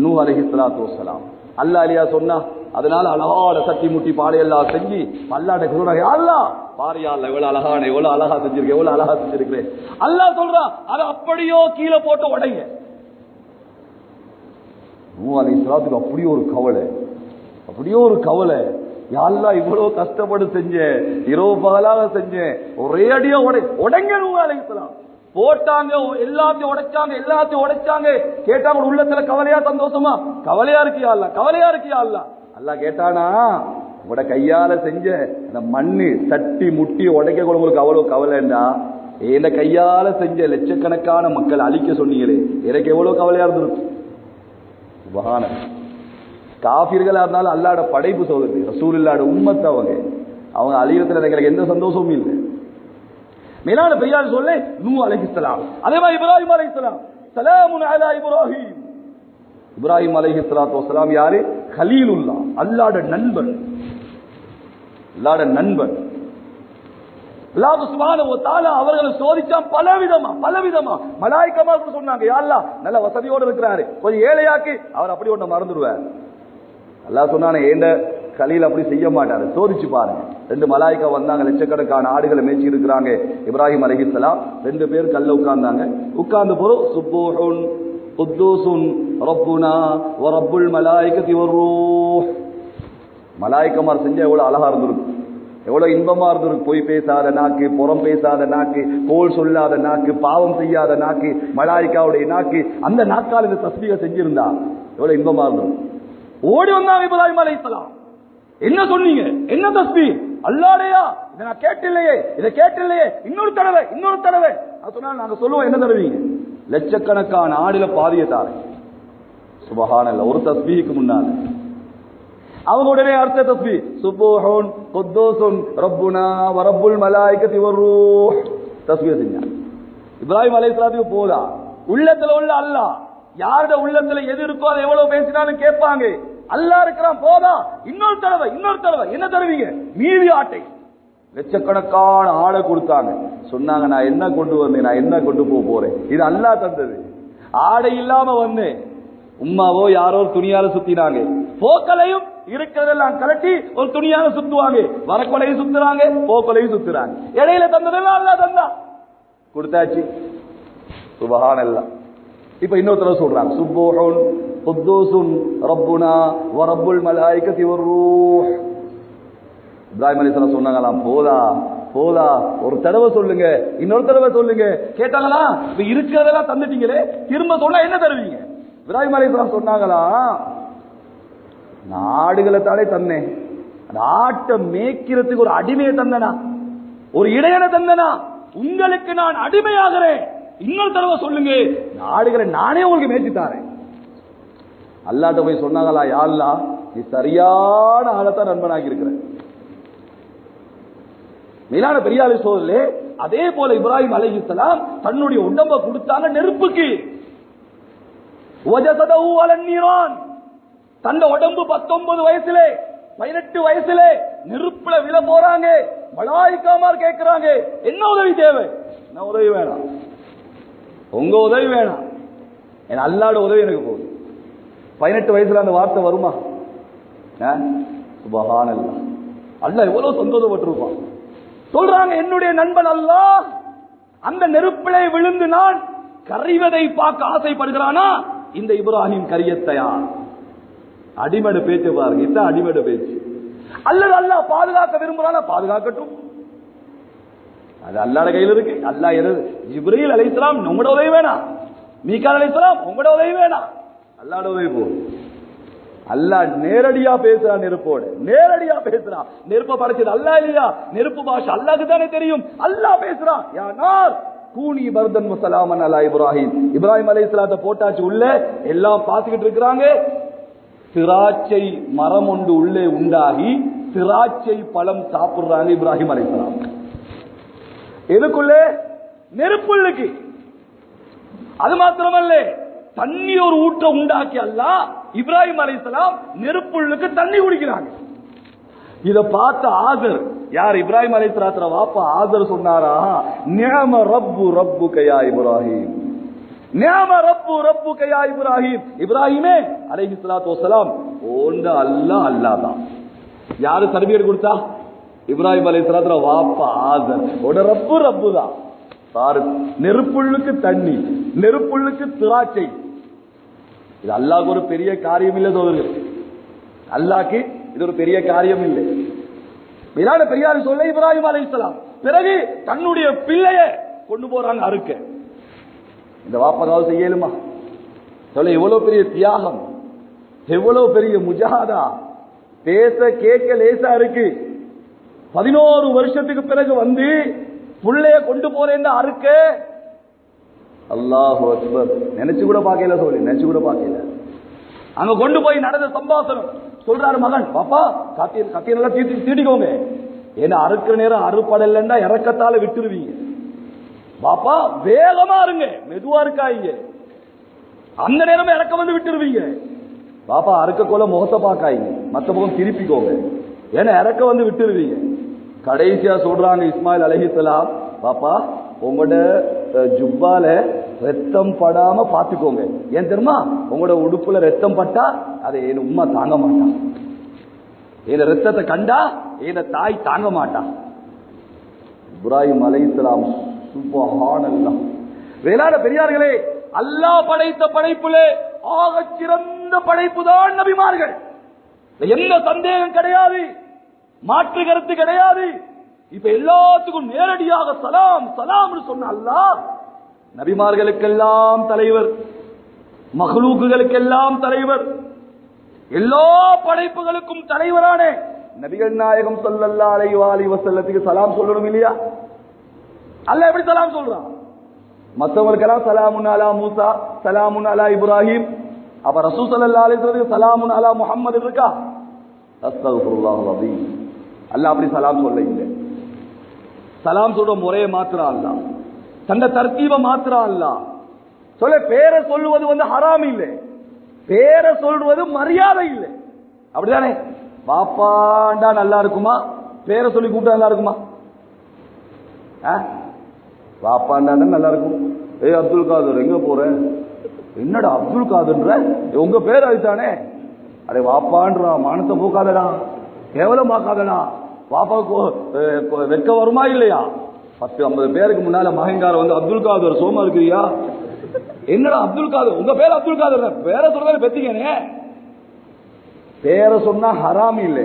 நூஹ் அலைஹிஸ்ஸலாத்து வஸ்ஸலாம். அல்லாஹ் அலியா சொன்னா, அதனால அழகான சட்டி முட்டி பாடை எல்லாம் செஞ்சு அல்லாஹ்ட்ட சொல்றாங்க, அல்லாஹ் பாரியா அல்லாஹ் எவ்வளவு அழகான, எவ்வளவு அழகா செஞ்சிருக்கேன், எவ்வளவு அழகா செஞ்சிருக்கிறேன். அல்லாஹ் சொல்றான், அதை அப்படியோ கீழே போட்டு உடைங்க. நூஹ் அலைஹிஸ்ஸலாத்துக்கு அப்படியே ஒரு கவலை, அப்படியே ஒரு கவலை. யா அல்லாஹ் இவ்வளவு கஷ்டப்பட்டு செஞ்சேன், இரவு பகலாக செஞ்சேன், ஒரே அடியா உடைங்க. நூஹ் அலைஹிஸ்ஸலாம் போட்டாங்க, எல்லாத்தையும் உடைச்சாங்க, எல்லாத்தையும் உடைச்சாங்க. கேட்டாங்க உள்ளத்துல கவலையா சந்தோஷமா? கவலையா இருக்கியா அல்லாஹ், கவலையா இருக்கியா அல்லாஹ்? அல்லாஹ் கேட்டானா, உங்களோட கையால செஞ்ச அந்த மண்ணு தட்டி முட்டி உடைக்க கூட உங்களுக்கு அவ்வளவு கவலைண்டா, இந்த கையால செஞ்ச லட்சக்கணக்கான மக்கள் அழிக்க சொன்னீங்களே, எனக்கு எவ்வளவு கவலையா இருந்திருக்கும். சுப்ஹானல்லாஹ். காஃபிர்களா இருந்தாலும் அல்லாஹ்வோட படைப்பு சோதனை, ரசூலுல்லாஹ்வோட உம்மத், அவங்க அழியத்துல எனக்கு எந்த சந்தோஷமும் இல்லை. மேலான பெரியார் சொல்ல நூஹ் அலைஹிஸ்ஸலாம். அதே மாதிரி இப்ராஹிம் அலைஹிஸ்ஸலாம், சலாமுன் அலா இப்ராஹிம். இப்ராஹிம் அலைஹிஸ்ஸலாத்து வஸ்ஸலாம் யாரு? கலீலுல்லாஹ், அல்லாஹ்வோட நண்பன், அல்லாஹ்வோட நண்பன். அல்லாஹ் சுப்ஹானஹு வ தஆலா அவர்களை சோதிச்சான் பலவிதமா. மலாயிகமார்கள் சொன்னாங்க, யா அல்லாஹ் நல்ல வசதியோடு இருக்கிறாரு, கொஞ்சம் ஏழையாக்கி அவர் அப்படி ஒண்ணு மறந்துடுவார். அல்லாஹ் சொன்னானே, ஏண்ட கலீல் அப்படி செய்ய மாட்டாரு, சோதிச்சு பாருங்க. 2 மலாயிகா வந்தாங்க, லட்சக்கணக்கான ஆடுகளை மேய்ச்சி இருக்கிறாங்க. இப்ராஹிம் அலைஹிஸ்ஸலாம் 2 பேர் கல்ல உட்கார்ந்தாங்க. உட்கார்ந்த போது சுப்பூஹுன் குத்தூசுன் ரப்புனா வ ரப்புல் மலாயிகதி வர்ரூஹ். மலாயிகமார் செஞ்சா எவ்வளவு அழகா இருந்திருக்கும், எவ்வளவு இன்பமா இருந்திருக்கு. பொய் பேசாத நாக்கு, புறம் பேசாத நாக்கு, கோல் சொல்லாத நாக்கு, பாவம் செய்யாத நாக்கு, மலாயிகாவுடைய நாக்கு. அந்த நாக்கால் இந்த தஸ்பீஹை செஞ்சிருந்தா எவ்வளவு இன்பமா இருந்திருக்கும். ஓடி வந்தாங்க இப்ராஹிம் அலைஹிஸ்ஸலாம். என்ன சொன்னீங்க? என்ன தஸ்பீஹ்? அல்லாஹ்டையா? இதை நான் கேட்டில்லையே, இதை கேட்டில்லையே, இன்னொரு தடவை இன்னொரு தடவை. சொன்னா நாங்க சொல்லுவோம், என்ன தருவீங்க? லட்சக்கணக்கான ஆடில பாதிய தாரை. சுபஹானல்லாஹ். ஒரு தஸ்பீஹுக்கு முன்னால அவங்க உடனே அடுத்த தஸ்பீஹ் சுப்ஹூன் குத்தூஸுன் ரப்புனா வ ரப்புல் மலாயிகத்தி வர்ரூஹ் தஸ்பீஹ் செஞ்சாங்க. இப்ராஹிம் அலைஹிஸ்ஸலாத்துக்கு போதா? உள்ளத்துல உள்ள அல்லாஹ், யாரோட உள்ளத்துல எது இருக்கோ அதை எவ்வளவு பேசினாலும் கேட்பாங்க. அல்லாஹ் இருக்கிறான், போதா? இன்னொரு தடவை இன்னொரு தடவை. என்ன தருவீங்க? மீதி ஆட்டை. லட்சக்கணக்கான ஆடை கொடுத்தாங்க. சொன்னாங்க, நான் என்ன கொண்டு வந்தேன், நான் என்ன கொண்டு போறேன், இது அல்லாஹ் தந்தது. ஆடை இல்லாம வந்தேன். உம்மாவோ யாரோ ஒரு துணியால சுத்தினாங்க. போக்கலையும் இருக்கிறதெல்லாம் கலட்டி ஒரு துணியால சுத்துவாங்க. வரக்கொலையும் சுத்துறாங்க, போக்கலையும் சுத்துறாங்க. இடையில தந்ததெல்லாம் அல்லாஹ் தந்தா, கொடுத்தாச்சு. சுபஹானல்லாஹ். இப்ப இன்னொருத்தர சொல்றாங்க சுப்ஹூன் குத்தூஸுன் ரப்புனா வ ரப்புல் மலாயிகத்தி வர்ரூஹ். இப்ராஹிம் அலைஹிஸ்ஸலாம் சொன்னாங்களாம், போதா போதா, ஒரு தடவை சொல்லுங்க, இன்னொரு தடவை சொல்லுங்க. கேட்டாங்களா, இப்ப இருக்கிறதெல்லாம் தந்துட்டீங்களே, திரும்ப சொன்னா என்ன தருவீங்க? இப்ராஹிம் அலைஹிஸ்ஸலாம் சொன்னாங்களா, நாடுகளை தானே தந்தேன், நாட்டை மேய்க்கிறதுக்கு ஒரு அடிமையை தந்தனா, ஒரு இடையனை தந்தனா, உங்களுக்கு நான் அடிமையாகிறேன். இன்னொரு தடவை சொல்லுங்க, நாடுகளை நானே உங்களுக்கு மேய்ச்சி தாரேன். அல்லாஹ்ட்ட போய் சொன்னாங்களா, யா அல்லாஹ், நீ சரியான ஆளத்தான் நண்பனாகி இருக்கிற. மேலான பெரியாரி சோதரே, அதே போல இப்ராஹிம் அலைஹிஸ்ஸலாம் தன்னுடைய உடம்ப கொடுத்தாங்க நெருப்புக்கு. வஜஸதஹு அலன் நீரான். தந்த உடம்பு 19 வயசுல 18 வயசுல நெருப்புல விழ போறாங்க. மலாயிக்காமார் கேட்கிறாங்க, என்ன உதவி தேவை? என்ன உதவி வேணாம், உங்க உதவி வேணாம், என் அல்லாஹ்வோட உதவி எனக்கு போதும். 18 வயசுல அந்த வார்த்தை வருமா? சுபஹானல்லாஹ். அல்லாஹ் எவ்வளவு சந்தோஷப்பட்டிருப்பான். சொல்றாங்க, என்னுடைய நண்பன் அல்லாஹ் அந்த நெருப்பிலே விழுந்து நான் கரைவதை பார்க்க ஆசைப்படுகிறானா? இந்த இப்ராஹிம் கரியத்தையா? அடிமடு பேச்சு பாருங்க, இதான் அடிமடு பேச்சு. அல்லது அல்லாஹ் பாதுகாக்க விரும்புறானா? பாதுகாக்கட்டும், அது அல்லாஹ்வுடைய கையில் இருக்கு. அல்லாஹ் ஜிப்ரீல் அலைஹிஸ்ஸலாம் உங்களோட உதவி வேணாம், மீகால் அலைஹிஸ்ஸலாம் உங்களோட உதவி வேணாம், அல்லாஹ்வுடைய உதவி போதும். அல்லாஹ் நேரடியா பேசுறான், நெருப்போடு நேரடியா பேசுறான். நெருப்ப படைச்சது அல்லாஹ் இல்லையா? நெருப்பு பாஷை அல்லாஹ்க்கு தானே தெரியும். அல்லாஹ் பேசுறான், யா நார் கூனி பர்தன் வஸலாமன் அலா இப்ராஹிம். இப்ராஹிம் அலைஹிஸ்ஸலாத்தை போட்டாச்சு உள்ள, எல்லாம் பார்த்துக்கிட்டு இருக்கிறாங்க. திராட்சை மரம் ஒன்று உள்ளே உண்டாகி திராட்சை பழம் சாப்பிடுறாங்க இப்ராஹிம் அலைஹிஸ்ஸலாம். எதுக்குள்ளே? நெருப்புள்ளுக்கு. அது மாத்திரமல்ல, தண்ணி ஒரு ஊற்ற உண்டாக்கி அல்லாஹ் இப்ராஹிம் அலைஹிஸ்ஸலாம் நெருப்புள்ளுக்கு தண்ணி குடிக்கிறாங்க. இத பார்த்த ஆசர், யார்? இப்ராஹிம் அலைஹிஸ்ஸலாத்து வாப்பா ஆசர் சொன்னாரா, நிஅம ரப்பு ரப்புக யா இப்ராஹிம், நிஅம ரப்பு ரப்புக யா இப்ராஹிம். இப்ராஹிமே அலைஹிஸ்ஸலாத்து வஸலாம், ஓண்ட அல்லாஹ் அல்லாஹ் தான். யாரு தர்பியத் கொடுத்தா? இப்ராஹிம் அலைஹிஸ்ஸலாத்து வாப்பா ஆசர். ஓட ரப்பு ரப்பு தான். பாரு, நெருப்புள்ளுக்கு தண்ணி, நெருப்புள்ளுக்கு திராட்சை. இது அல்லாஹ்க்கு ஒரு பெரிய காரியம் இல்லை சோதரர்கள், அல்லாஹ்க்கு இது ஒரு பெரிய காரியம் இல்லை. மேலான பெரியார் சொல்ல இப்ராஹிம் அலைஹிஸ்ஸலாம் பிறகு தன்னுடைய பிள்ளைய கொண்டு போறாங்க அறுக்க. இந்த வாப்பகாவது செய்யலுமா? சொல்ல எவ்வளவு பெரிய தியாகம், எவ்வளவு பெரிய முஜாஹதா. பேச கேட்க லேசா இருக்கு. 11 வருஷத்துக்கு பிறகு வந்து புள்ளைய கொண்டு போறேன் அறுக்க. அல்லாஹு அக்பர். நினைச்சு கூட பார்க்கல, சொல்லி நினைச்சு கூட பார்க்கல. அங்க கொண்டு போய் நடந்த சம்பாஷணம் சொல்றாரு மகன், பாப்பா கத்தியெல்லாம் தீட்டிக்கோங்க, ஏன்னா அறுக்கிற நேரம் அறுப்படலன்னா இறக்கத்தால விட்டுருவீங்க. பாப்பா வேகமா இருங்க, மெதுவா இருக்காங்க, அந்த நேரமே இறக்க வந்து விட்டுருவீங்க. பாப்பா அறுக்க கொள்ள முகத்தை பார்க்காங்க, மத்த முகம் திருப்பிக்கோங்க, ஏன்னா இறக்க வந்து விட்டுருவீங்க. கடைசியா சொல்றாங்க இஸ்மாயில் அலைஹிஸ்ஸலாம், பாப்பா உங்களோட ஜுப்பால ரத்தம் படாம பாத்துக்கோங்க. ஏன் தெரியுமா? உங்களோட உடுப்புல ரத்தம் பட்டா அதை என் உம்மா தாங்க மாட்டான், என் ரத்தத்தை கண்டா என் தாய் தாங்க மாட்டான். இப்ராஹிம் அலைஹிஸ்ஸலாம் சுப்ஹானல்லாஹ். வேளாண் பெரியார்களே, அல்லாஹ் படைத்த படைப்புலே ஆக சிறந்த படைப்பு தான் நபிமார்கள். எந்த சந்தேகம் கிடையாது, மாற்று கருத்து கிடையாது. இப்ப எல்லாத்துக்கும் நேரடியாக சலாம் சலாம் சொன்ன அல்லாஹ் நபிமார்களுக்கெல்லாம் தலைவர், மஹ்லூக்குகளுக்கெல்லாம் தலைவர். எல்லா படைப்புகளுக்கும் தலைவரான நபிகள் நாயகம் ஸல்லல்லாஹு அலைஹி வஸல்லத்துக்கு சலாம் சொல்லணும் இல்லையா? அல்லாஹ் எப்படி சலாம் சொல்றான்? மற்றவங்களுக்கெல்லாம் சலாமுன் அலா மூசா, சலாமுன் அலா இப்ராஹிம். அப்ப ரசூல் ஸல்லல்லாஹு அலைஹி வஸல்லம் சலாமுன் அலா முஹம்மது இருக்கா? அஸ்தக்ஃபிருல்லாஹல் அஸீம். அல்லாஹ் அப்படி சலாம் சொல்ல இல்லை. சலாம் சொல்ற முறையை மாத்திரம் அல்லாஹ், தந்த தர்த்தீப மாத்திரம் அல்லாஹ் சொல்ல. பேரை சொல்லுவது ஹராம் இல்லை, பேரை சொல்றது மரியாதை இல்லை. அப்படிதானே? பாப்பாண்டா நல்லா இருக்குமா? பேரை சொல்லி கூப்பிட்டா நல்லா இருக்குமா? பாப்பாண்டா தான் நல்லா இருக்கும். அப்துல் காதர் எங்க போற? என்னடா அப்துல் காதர்ன்ற? உங்க பேர் அதுதானே. அடே வாப்பான்றா, மானத்தை போக்காதடா, கேவலமாக்காதடா. பாப்பாவுக்கு வெட்க வருமா இல்லையா? 10-50 பேருக்கு முன்னால மகங்கார அப்துல் காதர் சோமா இருக்கிறியா? என்னடா அப்துல் காதர்? உங்க பேர் அப்துல் காதர், பேரை சொல்றதால பெத்தீங்கனே. பேரை சொன்னா ஹராம் இல்லை,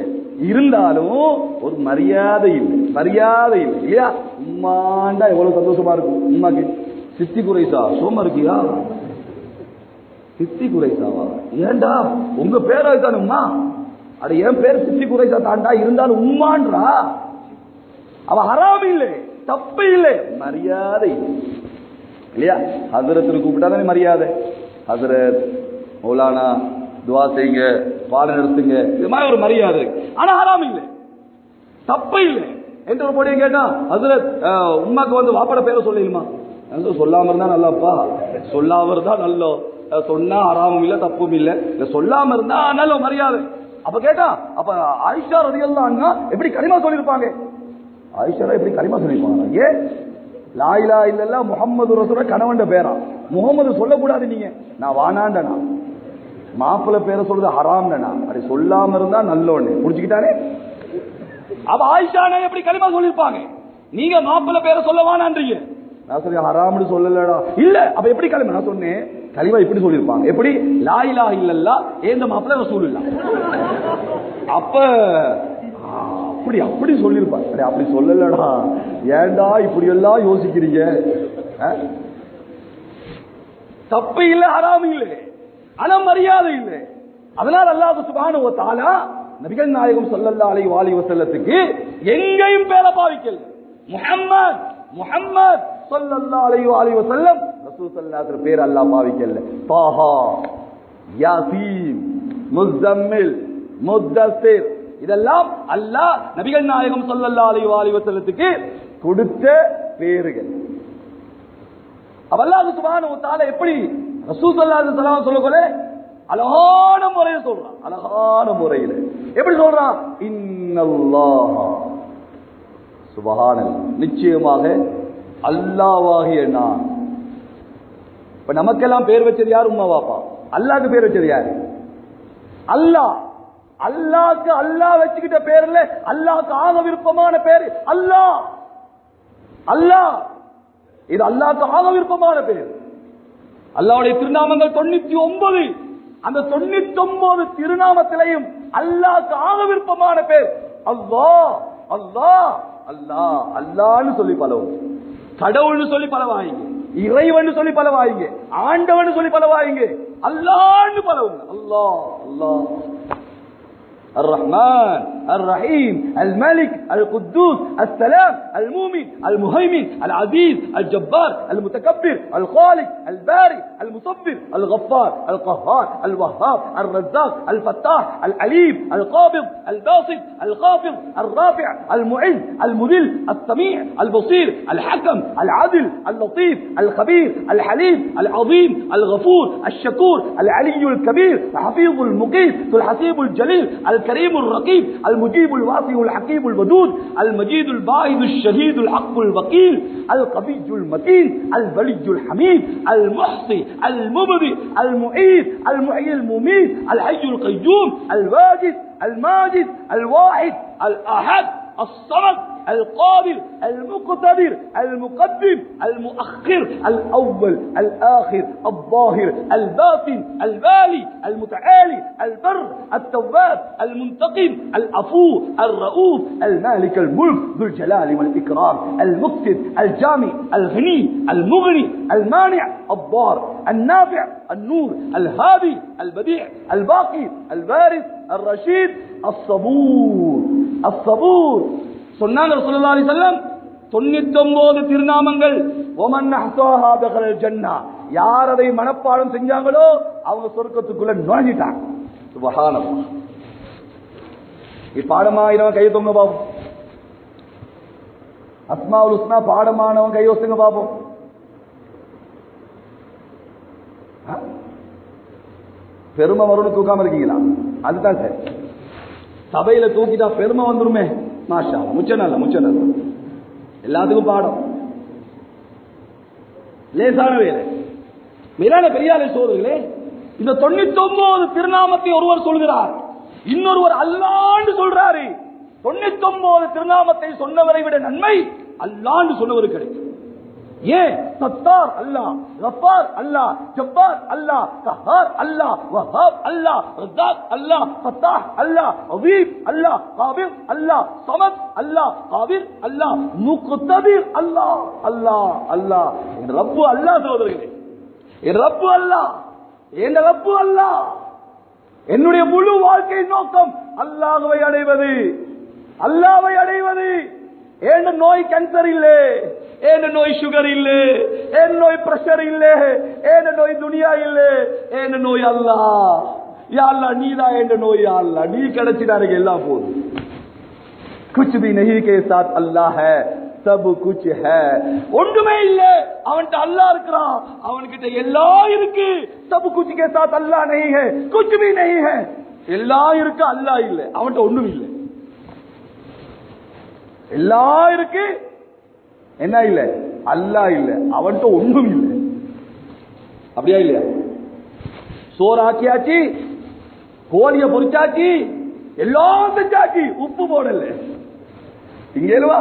இருந்தாலும் ஒரு மரியாதை இல்லை, மரியாதை இல்லை இல்லையா? உம்மாண்டா எவ்வளவு சந்தோஷமா இருக்கும். உம்மாக்கு சித்தி குறைசா சோமா இருக்கியா? சித்தி குறைசாவா? ஏண்டா உங்க பேர் அதுதானே உம்மா? அட என் பேர் சித்தி குறைசா தாண்டா, இருந்தாலும் உம்மான்றா. அவ ஹராம் இல்லை, தப்பு இல்லை, மரியாதை இல்லையா? ஹசரத்துக்கு கூப்பிட்டா தானே மரியாதை. ஹசரத், மௌலானா, துவா செய்யுங்க, பாடம் நடத்துங்க, இது மாதிரி ஒரு மரியாதை. ஆனா ஹராம் இல்லை, தப்பு இல்லை என்று ஒரு பொடியை கேட்டா, ஹசரத் உம்மாக்கு வாப்பாட பேரை சொல்லலுமா? சொல்லாம இருந்தா நல்லாப்பா, சொல்லாம இருந்தா நல்லோ, சொன்னா ஹராமும் இல்ல தப்பும் இல்ல, சொல்லாம இருந்தா நல்ல மரியாதை. அப்ப கேட்டா, அப்ப ஆயிஷா ரலியல்லாஹு அன்ஹா எப்படி கலிமா சொல்லிருப்பாங்க? ஆயிஷா எப்படி கலிமா சொல்லிருப்பாங்க? ஏன் லா இலாஹ இல்லல்லாஹ் முஹம்மது ரசூலுல்லாஹ் கணவன் பேரா? முகமது சொல்லக்கூடாது நீங்க, நான் வானாண்டனா. மாப்பிள்ள பேரை சொல்றது ஹராம்னா, அப்படி சொல்லாம இருந்தா நல்லோன்னு புரிஞ்சுக்கிட்டானே. அப்ப ஆயிஷா எப்படி கலிமா சொல்லிருப்பாங்க? நீங்க மாப்பிள்ள பேரை சொல்ல வானான்றீங்க. நான் சொல்லி ஹராம்னு சொல்லலடா. இல்ல, அப்ப எப்படி கலிமா? நான் சொன்னேன் கலிமா இப்படி சொல்லிருப்பாங்க. எப்படி? லா இலாஹ இல்லல்லாஹ் ஏந்த மாப்பிள்ள ரசூலுல்லாஹ். அப்ப அப்படி அப்படி சொல்லிருப்பாங்க. அப்படி சொல்லலடா, ஏண்டா இப்படி எல்லாம் யோசிக்கிறீங்க? தப்பு இல்லை, ஹராம் இல்லை, ஆனா மரியாதை இல்லை. அதனால அல்லாஹ் சுப்ஹானஹு வ தஆலா நபிகள் நாயகம் ஸல்லல்லாஹு அலைஹி வஸல்லத்துக்கு எங்கேயும் பேரை பாவிக்கல. முஹம்மத் முஹம்மத் ஸல்லல்லாஹு அலைஹி வஸல்லம் ரசூல் ஸல்லல்லாஹு அலைஹி பேர் அல்லாஹ் பாவிக்கல. தாஹா, யாசீன், முஸம்மில், முத்தஸிர், இதெல்லாம் அல்லாஹ் நபிகள் நாயகம் ஸல்லல்லாஹு அலைஹி வஸல்லத்துக்கு கொடுத்த பேர்கள். அல்லாஹ் சுப்ஹானஹு வ தஆலா எப்படி ரசூல் ஸல்லல்லாஹு அலைஹி வஸல்லம் சொல்லக்கொள்ள அழகான முறையில் சொல்றான். அழகான முறையில் எப்படி சொல்றான்? இன்னல்லாஹ சுப்ஹானல்லாஹ், நிச்சயமாக அல்லாஹ்வாகிய நான். இப்ப நமக்கெல்லாம் பேர் வச்சது யார்? உம்மா வாப்பா. அல்லாஹ்க்கு பேர் வச்சது யாரு? அல்லாஹ். அல்லாஹ்க்கு அல்லாஹ் வச்சுக்கிட்ட பேர்ல அல்லாஹ்க்கு ஆக விருப்பமான பேர் அல்லாஹ். அல்லாஹ் இது அல்லாஹ்க்கு ஆக விருப்பமான பேர். அல்லாஹ்வுடைய திருநாமங்கள் 99. அந்த 99 திருநாமத்திலையும் அல்லாஹ்க்கு ஆக விருப்பமான பேர் அல்லாஹ். அல்லாஹ் அல்லாஹ் அல்லாஹ்னு சொல்லி பலவும், கடவுள்னு சொல்லி பலவாயிங்க, இறைவன் சொல்லி பலவாயிங்க, ஆண்டவன் சொல்லி பலவாயிங்க, அல்லாஹ்னு பலவும். அல்லாஹ் அல்லாஹ். الرحمن الرحيم الملك القدوس السلام المؤمن المهيمن العزيز الجبار المتكبر الخالق البارئ المصبر الغفار القهار الوهاب الرزاق الفتاح العليم القابض الباسط الخافض الرافع المعز المذل السميع البصير الحكم العدل اللطيف الخبير الحليم العظيم الغفور الشكور العلي الكبير الحفيظ المقيت الحسيب الجليل الكريم الرقيب المجيب الواسع الحكيم الودود المجيد الباعث الشهيد الحق الوكيل القوي المتين الولي الحميد المحصي المبدئ المعيد المحيي المميت الحي القيوم الواجد الماجد الواحد الأحد الصمد القادر المقتدر المقدم المؤخر الأول الآخر الظاهر الباطن البالي المتعالي البر التواب المنتقم العفو الرؤوف المالك الملك ذو الجلال والإكرام المقتدر الجامع الغني المغني المانع الضار النافع النور الهادي البديع الباقي البارث الرشيد الصبور الصبور. சொன்னாங்க ஸல்லல்லாஹு அலைஹி வஸல்லம் 99 திருநாமங்கள் ومن احصاها دخل الجنة. யார் அதை மனப்பாடம் செஞ்சாங்களோ அவங்க சொர்க்கத்துக்குள்ள நுழைஞ்சிட்டாங்க. சுப்ஹானல்லாஹ். பாடமாயிரம் கை தொங்க பாப்போம். அஸ்மாவுல் ஹுஸ்னா பாடமானவன் கை வச்சுங்க பாப்போம். பெருமை வரும்னு தூக்காம இருக்கீங்களா? அதுதான் சரி. சபையில தூக்கிட்டா பெருமை வந்துருமே. மாஷா முச்ச நல்ல எல்லாத்துக்கும் பாடம் லேசான வேலை. மேலான பெரியாரை சோதர்களே, இந்த 99 திருநாமத்தை ஒருவர் சொல்கிறார், இன்னொருவர் அல்லாஹ்னு சொல்றாரு. 99 திருநாமத்தை சொன்னவரை விட நன்மை அல்லாஹ்னு சொன்னவர் கிடைக்கும். ஏன்? சத்தார் அல்லாஹ், கஃபார் அல்லாஹ், ஜப்பார் அல்லாஹ், கஹார் அல்லாஹ், வஹாப் அல்லாஹ், ரஸாக் அல்லாஹ், ஃபத்தாஹ் அல்லாஹ், அதீப் அல்லாஹ், காபிர் அல்லாஹ், ஸமத் அல்லாஹ், காபிர் அல்லாஹ், முக்ததிர் அல்லாஹ். அல்லாஹ் அல்லாஹ் என் ரப்பு அல்லாஹ் சகோதரர்களே, என் ரப்பு அல்லாஹ், என் ரப்பு அல்லாஹ். என்னுடைய முழு வாழ்க்கை நோக்கம் அல்லாஹ்வை அடைவது, அல்லாஹ்வை அடைவது. ஏன் நோய் கேன்சர் இல்லை, ஏன் நோய் சுகர் இல்லை, ஏன் நோய் பிரஷர் இல்லை, ஏன் நோய் துனியா இல்லை, ஏன் நோய் அல்லாஹ். யா அல்லாஹ் நீதான் என்ற நோய். யா அல்லாஹ் நீ கிடைச்சிட்டாருங்க எல்லாம் போதும். குச் பி நஹி கே சாத் அல்லாஹ் ஹை, சப் குச் ஹை. ஒன்றுமே இல்லை, அவன்கிட்ட அல்லாஹ் இருக்கிறான், அவன்கிட்ட எல்லாம் இருக்கு. சப் குச் கே சாத் அல்லாஹ் நஹி ஹை, குச் பி நஹி ஹை. எல்லாம் இருக்கு, அல்லாஹ் இல்லை, அவன்கிட்ட ஒண்ணும் இல்லை. எல்லாம் இருக்கு, என்ன இல்ல? அல்லாஹ் இல்ல, அவன்கிட்ட ஒண்ணும் இல்லை. அப்படியா இல்லையா? சோறு ஆக்கியாச்சு, கோழிய பொரிச்சாச்சு, எல்லாம் செஞ்சாச்சு, உப்பு போடல. திங்கேலுவா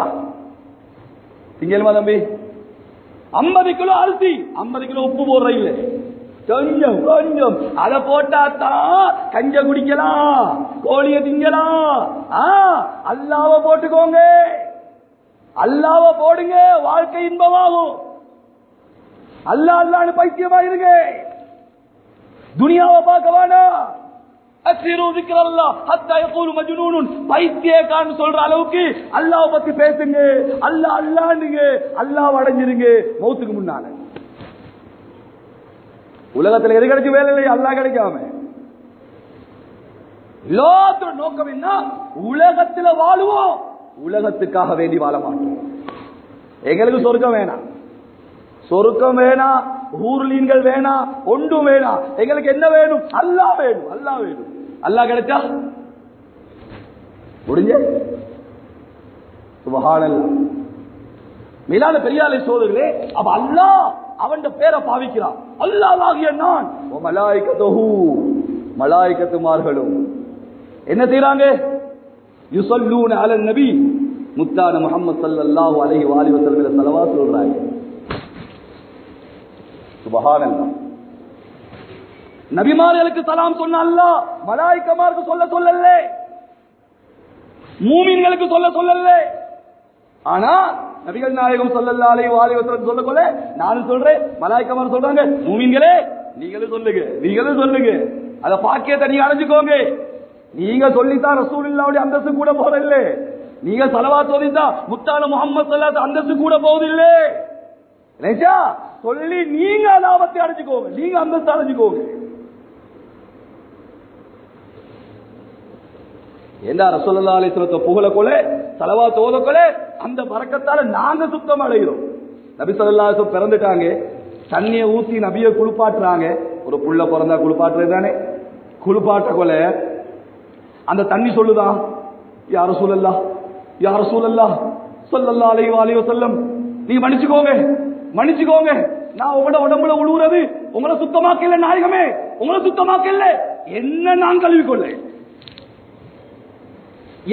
தம்பி, 50 கிலோ அரிசி, 50 கிலோ உப்பு போடுற இல்ல, கொஞ்சம் கொஞ்சம் அதை போட்டாத்தான் கஞ்ச குடிக்கலாம், கோழிய திங்கலாம். அல்லாஹ்வை போட்டுக்கோங்க, அல்லாஹ்வை போடுங்க, வாழ்க்கை இன்பமாகும். அல்லாஹ் அல்லாஹ்னு பைத்தியமா இருங்க, துனியாவை பார்க்க வேணாம். அக்ஸிரு ذிக்ரல்லாஹ் ஹத்தா யகூலு மஜ்னூன். பைத்தியக்காரன் சொல்ற அளவுக்கு அல்லாஹ்வை பத்தி பேசுங்க, அல்லாஹ் அல்லாஹ்னுங்க, அல்லாஹ்வை அடைஞ்சிருங்க மௌத்துக்கு முன்னால. உலகத்தில் எது கிடைச்சு வேலை இல்லை, அல்லாஹ் கிடைக்காம. எல்லாத்தோட நோக்கம் என்ன? உலகத்தில் வாழுவோம், உலகத்துக்காக வேண்டி வாழ மாட்டோம். எங்களுக்கு சொர்க்கம் வேணாம், சொர்க்கம் வேணாம், ஊர்லீன்கள் வேணாம், ஒன்றும் வேணாம். எங்களுக்கு என்ன வேணும்? அல்லாஹ் வேணும், அல்லாஹ் வேணும். அல்லாஹ் கிடைச்சா முடிஞ்ச. சுப்ஹானல்லாஹ். மேலான பெரியாரை சோதர்களே, அப்ப அல்லாஹ் அவன் பேரை பாவிக்கிறான். அல்லாஹ்வாகிய நான் மலாயிகத்துஹு, மலாயிகத்துமார்களும் என்ன செய்றாங்க? யுஸல்லூன அலன் நபி, முத்தான முஹம்மது ஸல்லல்லாஹு அலைஹி வஸல்லம் ஸலவாத் சொல்றாங்க. சுப்ஹானல்லாஹ். நபிமார்களுக்கு சலாம் சொன்ன அல்லாஹ் மலாயிகமாருக்கு சொல்லல, மூமின்களுக்கு சொல்லல. ஆனா நபிகள் நாயகம் ஸல்லல்லாஹு அலைஹி வஸல்லம் சொல்லக்கொள்ள நானும் சொல்றேன், மலாயிகமார் சொல்றாங்க, மூமின்களே நீங்களும் சொல்லுங்க. அத பாக்கியத்தை நீங்க அடைஞ்சுக்கோங்க. நீங்க சொல்லித்தான் ரசூலுல்லாஹ்வுடைய அந்தஸ்து கூட போறதில்ல, நீங்க ஸலவாத் ஓதித்தா முத்தான முஹம்மது ஸல்லல்லாஹு அலைஹி அந்தஸ்து கூட போவதில்ல. நிஜா சொல்லி நீங்க லாபத்தை அடைஞ்சுக்கோங்க, நீங்க அந்தஸ்து அடைஞ்சுக்கோங்க. என்ன ரசூலுல்லாஹி அலைஹி வஸல்லம் புகழக்கொள்ள ஸலவாத் ஓதக்கொள்ள அந்த பரக்கத்தால நாங்க சுத்தம் அடைகிறோம். நபி ஸல்லல்லாஹு அலைஹி வஸல்லம் பிறந்துட்டாங்க, தண்ணியை ஊத்தி நபியை குளிப்பாட்டுறாங்க. ஒரு புள்ள பிறந்தா குளிப்பாட்டுறது தானே, குளிப்பாட்ட கொலை அந்த தண்ணி சொல்லுதான், யா ரசூலல்லாஹ் ஸல்லல்லாஹு அலைஹி வஸல்லம் நீங்க மன்னிச்சுக்கோங்க, நான் உங்களோட உடம்புல உழுவுறது உங்களை சுத்தமாக்கல, நாயகமே உங்களை சுத்தமாக்கல, என்ன நான் கழுவிக்கொள்ள.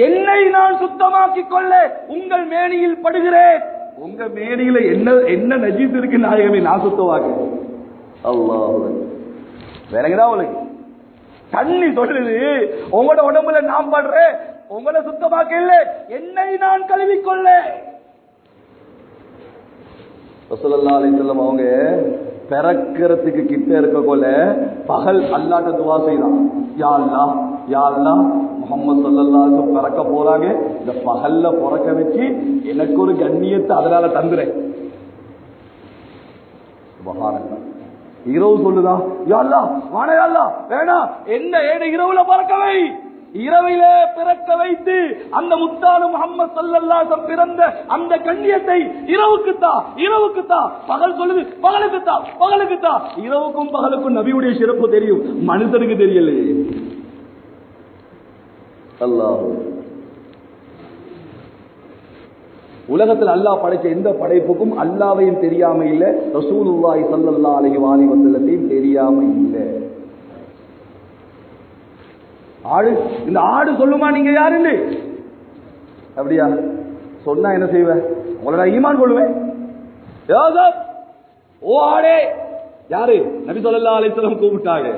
என்னை நான் சுத்தமாக்கிக் கொள்ள உங்கள் மேனியில் படுகிறேன். உங்க மேனியில என்ன என்ன நஜீஸ் இருக்கு நாயகமே, நான் சுத்தமாக்குறேன். அல்லாஹ் வேறங்கடா உலக தண்ணி சொல்றது உங்களோட உடம்புல நான் படுறேன், உங்களை சுத்தமாக்க இல்ல, என்னை நான் கழுவிக்கொள்ள. ரசூலுல்லாஹி அலைஹி வஸல்லம் அவங்க பிறக்கிறதுக்கு கிட்ட இருக்க கொள்ள பகல் அல்லாஹ்ட்ட துஆ செய்தான். யா அல்லாஹ் யா அல்லாஹ் முஹம்மது ஸல்லல்லாஹு அலைஹி வஸல்லம் பிறக்க போறாங்க, இந்த பகல்ல பிறக்க வச்சு எனக்கு ஒரு கண்ணியத்தை அதனால தந்துறேன். சுப்ஹானல்லாஹ். இரவு சொல்லுதா, யா அல்லாஹ் வாணே யா அல்லாஹ் வேணாம், என்ன ஏட இரவுல பிறக்கவை, இரவிலே பிறக்க வைத்து அந்த முத்தான முஹம்மது ஸல்லல்லாஹு அலைஹி வஸல்லம் பிறந்த அந்த கண்ணியத்தை இரவுக்கு தா. பகல் சொல்லுது பகலுக்கு தா. இரவுக்கும் பகலுக்கும் நபியுடைய சிறப்பு தெரியும், மனுஷனுக்கு தெரியலையே. அல்லாஹ். உலகத்தில் அல்லாஹ் படைச்ச எந்த படைப்புக்கும் அல்லாஹ்வையும் தெரியாம இல்ல, ரசூலுல்லாஹி ஸல்லல்லாஹு அலைஹி வஸல்லத்தையும் தெரியாம இல்ல. ஆடு, இந்த ஆடு சொல்லுமா நீங்க யாருன்னு? அப்படியா சொன்னா என்ன செய்வேன்? உங்களை நான் ஈமான் கொள்வேன். ஓ ஆடே, யாரு? நபி ஸல்லல்லாஹு அலைஹி வஸல்லம் கூப்பிட்டாங்க.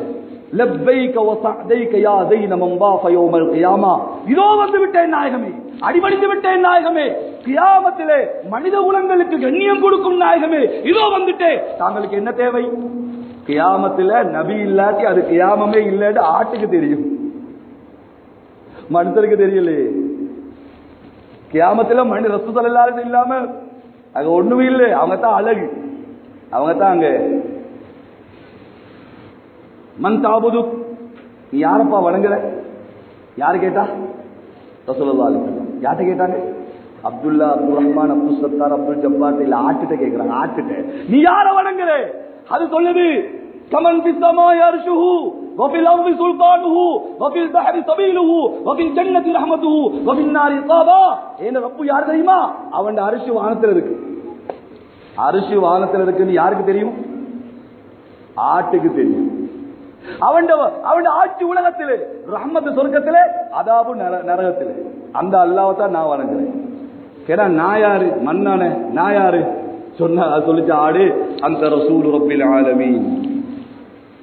லப்பைக வ சஅதைக யா ஸைன மன் வாஃப யௌமல் கியாமா. இதோ வந்து விட்டேன் நாயகமே, அடிபணிந்து விட்டேன் நாயகமே, கியாமத்திலே மனித குலங்களுக்கு கண்ணியம் கொடுக்கும் நாயகமே, இதோ வந்துட்டேன். தாங்களுக்கு என்ன தேவை? கியாமத்திலே நபி இல்லாட்டி அது கியாமமே இல்லன்னு ஆட்டுக்கு தெரியும், மனுஷருக்கு தெரியலையே. கியாமத்துல மனித ரசூல் ஸல்லல்லாஹு அலைஹி வஸல்லம் இல்லாம அங்க ஒண்ணுமே இல்லை. அவங்க தான் அழகு, அவங்க தான் அங்க. மன் தாபுது, நீ யாரப்பா வணங்குற? யாரு கேட்டா? ரசூலுல்லாஹி அலைஹி வஸல்லம். யார்கிட்ட கேட்டாங்க? அப்துல்லா, அப்துல் ரஹ்மான், அப்துல் சத்தார், அப்துல் ஜப்பார், இல்ல ஆட்டுட்ட கேட்கிறாங்க. ஆட்டுட்ட நீ யார வணங்குற? அது சொல்லுது கமன் பிஸ்ஸமா யர்ஷுஹு وفي الأرض سلطانه وفي البحر سبيله وفي الجنة رحمته وفي النار عقابه. ஏன ரப்பு யார் தெரியுமா? அவன் அரிசி வானத்துல இருக்கு. அரிசி வானத்துல இருக்குன்னு யாருக்கு தெரியும்? ஆட்டுக்கு தெரியும். அவன் ஆட்சி உலகத்திலே, ரஹ்மத் சொர்க்கத்திலே, அதாபு நரகத்திலே. அந்த அல்லாஹ்வை தான் நான் வணங்குறேன். கேடா நான் யாரு? மன்னானே நான் யாரு? சொன்ன சொல்லிச்ச ஆடு அந்த ரசூல் ரப்பில் ஆலமீன்,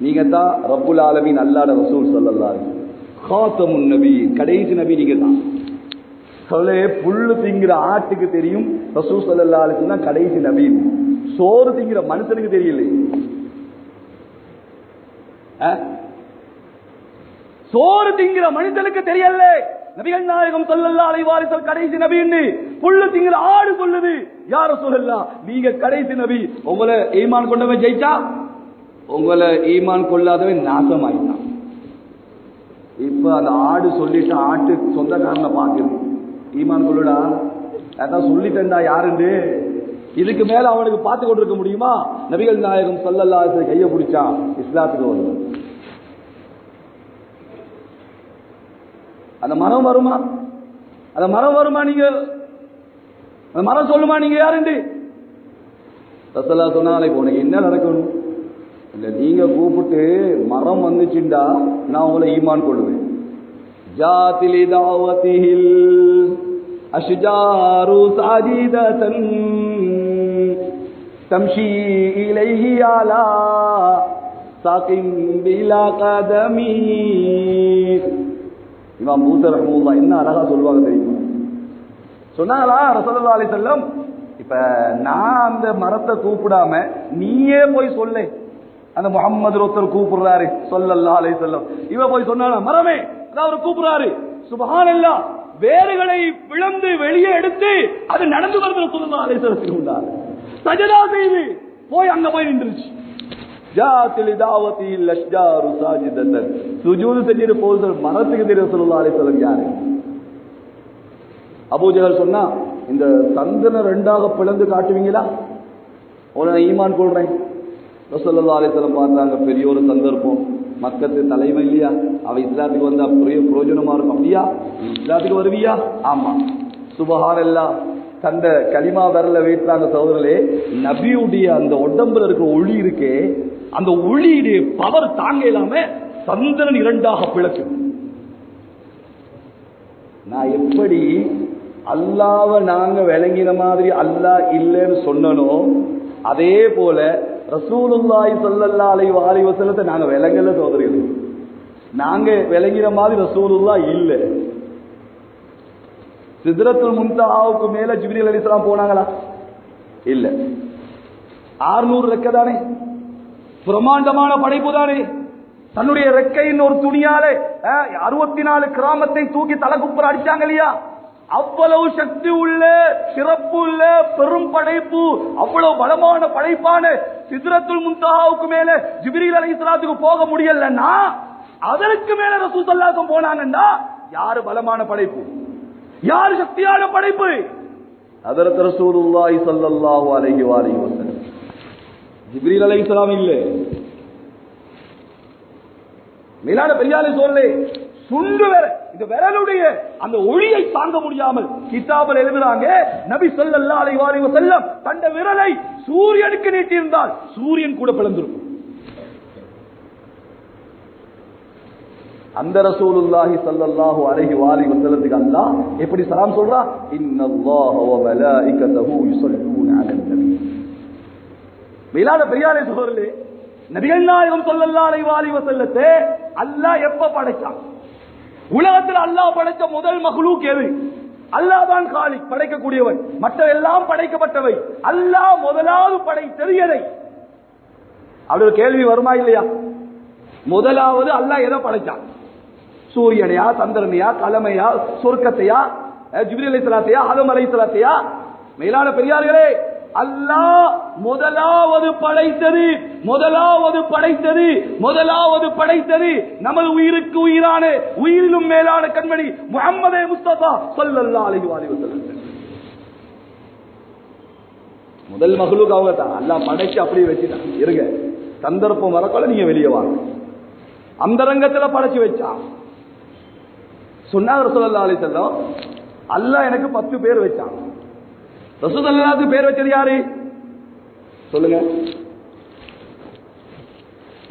நீங்க தான் ரப்புல் ஆலமீன், அல்லாஹ்வுடைய ரசூல் ஸல்லல்லாஹு அலைஹி வஸல்லம், காத்தமுன் நபி, கடைசி நபி நீங்க தான். சொல்லே புல்லு திங்கிற ஆட்டுக்கு தெரியும் ரசூல் ஸல்லல்லாஹு அலைஹி வஸல்லம் கடைசி நபி. சோறு திங்கிற மனுஷனுக்கு தெரியல. சோறு திங்கிற மனுஷனுக்கு தெரியல நபிகள் நாயகம் ஸல்லல்லாஹு அலைஹி வஸல்லம் கடைசி நபின்னு. புல்லு திங்கிற ஆடு சொல்லுது யா ரசூலல்லாஹ் நீங்க கடைசி நபி. உங்களை ஈமான் கொண்டவன் ஜெயிச்சா, உங்களை ஈமான் கொள்ளாதவன் நாசமாயிட்டான். இப்ப அந்த ஆடு சொல்லிட்டு ஆட்டு சொந்தக்காரனை பாக்குது, ஈமான் கொள்ளுடா, அதான் சொல்லிட்டா யாருன்னு. இதுக்கு மேல அவனுக்கு பார்த்து கொண்டிருக்க முடியுமா? நபிகள் நாயகம் ஸல்லல்லாஹு அலைஹி வஸல்லம் கையை பிடிச்சான், இஸ்லாத்துக்கு வருவான். அந்த மரம் வருமா? அந்த மரம் வருமா? நீங்க அந்த மரம் சொல்லுமா நீங்க யாருண்டு? ரசூலுல்லாஹ் சொன்னாலே உனக்கு என்ன நடக்கணும்? இல்ல நீங்க கூப்பிட்டு மரம் வந்துச்சுண்டா நான் உங்களை ஈமான் கொள்ளுவேன். ஜாதிலி தாவதிஹில் அஷ்ஜாரு சாஜிததன் தம்ஷி இலைஹி அலா சாகிம் பிலா கதமி. இமாம் பூசர் ரஹ்மத்துல்லாஹ் என்ன அழகா சொல்வாங்க தெரியுமா? சொன்னாங்களா ரசூலுல்லாஹி அலைஹி வஸல்லம், இப்ப நான் அந்த மரத்தை கூப்பிடாம நீயே போய் சொல்லு, அந்த முஹம்மது ஒருத்தர் கூப்பிடுறாரு ஸல்லல்லாஹு அலைஹி வஸல்லம், இவ போய் சொன்னானா மரமே அவர் கூப்பிடுறாரு, சுப்ஹானல்லாஹ், வேர்களை பிளந்து வெளியே எடுத்து அது நடந்து வருது ரசூலுல்லாஹி அலைஹி வஸல்லம். சஜதா செய்து போய் அங்க போய் நின்றுச்சு. ஜாத்திலி தாவத்தில் அஷ்ஜாரு சாஜிதத்தன், சுஜூது செஞ்சிட்டு போது மரத்துக்கு தெரியும் ரசூலுல்லாஹி அலைஹி வஸல்லம் யாரு. அபூஜஹல் சொன்னா இந்த சந்தன ரெண்டாக பிளந்து காட்டுவீங்களா? உன்னை நான் ஈமான் கொள்றேன். ரசூலுல்லாஹி அலைஹி வஸல்லம் பார்த்தாங்க, பெரிய ஒரு சந்தர்ப்பம், மக்கத்து தலைமை இல்லையா, அவ இஸ்லாத்துக்கு வந்தா பெரிய பிரயோஜனமா இருக்கும். அப்படியா இஸ்லாத்துக்கு வருவியா? ஆமா. சுப்ஹானல்லாஹ், தந்த கலிமா வரல வீட்டுறாங்க சகோதரர்களே. நபியுடைய அந்த உடம்புல இருக்கிற ஒளி இருக்கே, அந்த ஒளியுடைய பவர் தாங்க இல்லாம சந்திரன் இரண்டாக பிளக்கு. நான் எப்படி அல்லாஹ்வை நாங்க விளங்கின மாதிரி அல்லாஹ் இல்லைன்னு சொன்னனோ அதே போல ரசூலுல்லாஹி ஸல்லல்லாஹு அலைஹி வஸல்லத்தை நாங்க விளங்கல சகோதரர்களே. நாங்க விளங்கின மாதிரி ரசூலுல்லாஹ் இல்ல. சித்ரத்துல் முன்தஹாவுக்கு மேல ஜிப்ரீல் அலைஹிஸ்ஸலாம் போனாங்களா? இல்ல. 600 ரெக்கை தானே, பிரமாண்டமான படைப்பு தானே. தன்னுடைய ரெக்கையின் ஒரு துணியாலே 64 கிராமத்தை தூக்கி தலைக்குப்புற அடிச்சாங்க இல்லையா? அவ்வளவு சக்தி உள்ள, சிறப்பு உள்ள பெரும் படைப்பு, அவ்வளவு பலமான படைப்பான சித்ரத்துல் முன்தஹாவுக்கு மேல ஜிப்ரீல் அலைஹிஸ்ஸலாத்துக்கு போக முடியலன்னா அதற்கு மேல ரசூல் ஸல்லல்லாஹு அலைஹி வஸல்லம் போனாங்கன்னா யாரு பலமான படைப்பு, யாரு சக்தியான படைப்பு? ஹஜ்ரத் ரசூலுல்லாஹி ஸல்லல்லாஹு அலைஹி வஸல்லம். ஜிப்ரீல் அலைஹிஸ்ஸலாம் இல்ல. மேலான பெரியாலே சொல்லே சுண்டு வேற இந்த விரலுடைய அந்த ஒளியை தாங்க முடியாமல் கிதாபில் எழுதுறாங்க, நபி ஸல்லல்லாஹு அலைஹி வஸல்லம் தந்த விரலை சூரியனுக்கு நீட்டியிருந்தால் சூரியன் கூட பிளந்திருக்கும். அந்த ரசூலுல்லாஹி ஸல்லல்லாஹு அலைஹி வஸல்லத்துக்கு அல்லாஹ் எப்படி சலாம் சொல்றா? இன்னல்லாஹ வ மலாயிகத்துஹு யுஸல்லூன அலன் நபி. மேலான பெரியாலே சகோதரர்களே, நபிகள் நாயகம் ஸல்லல்லாஹு அலைஹி வஸல்லத்தை அல்லாஹ் எப்ப படைச்சான்? உலகத்தில் அல்லாஹ் படைத்த முதல் மக்லூக் எது? அல்லாஹ் தான் காலிக், படைக்கக்கூடியவன். மற்ற எல்லாம் படைக்கப்பட்டவை. அல்லாஹ் முதலாவது படைத்தது எதை? அப்படி ஒரு கேள்வி வருமா இல்லையா? முதலாவது அல்லாஹ் எதை படைச்சான்? சூரியனையா, சந்திரனையா, கலமையா, சொர்க்கத்தையா, ஜிப்ரீல் அலைஹிஸ்ஸலாத்தையா, ஆதம் அலைஹிஸ்ஸலாத்தையா? மேலான பெரியார்களே, அல்லாஹ் முதலாவது படைத்தது நமது உயிருக்கு உயிரான, உயிரிலும் மேலான கண்மணி முஹம்மதே முஸ்தபா ஸல்லல்லாஹு அலைஹி வஸல்லம். முதல் மக்லூக் அவங்க தான். அல்லாஹ் படைச்சு அப்படியே வச்சுட்டான். இருங்க, சந்தர்ப்பம் வரக்கொள்ள நீங்க வெளியே வாங்க. அந்த ரங்கத்துல படைச்சு வச்சான். சொன்னாங்க ரசூலுல்லாஹி அலைஹி வஸல்லம், அல்லாஹ் எனக்கு 10 பேர் வச்சான். ரசூலுல்லாஹ்க்கு பேர் வச்சது யாரு சொல்லுங்க?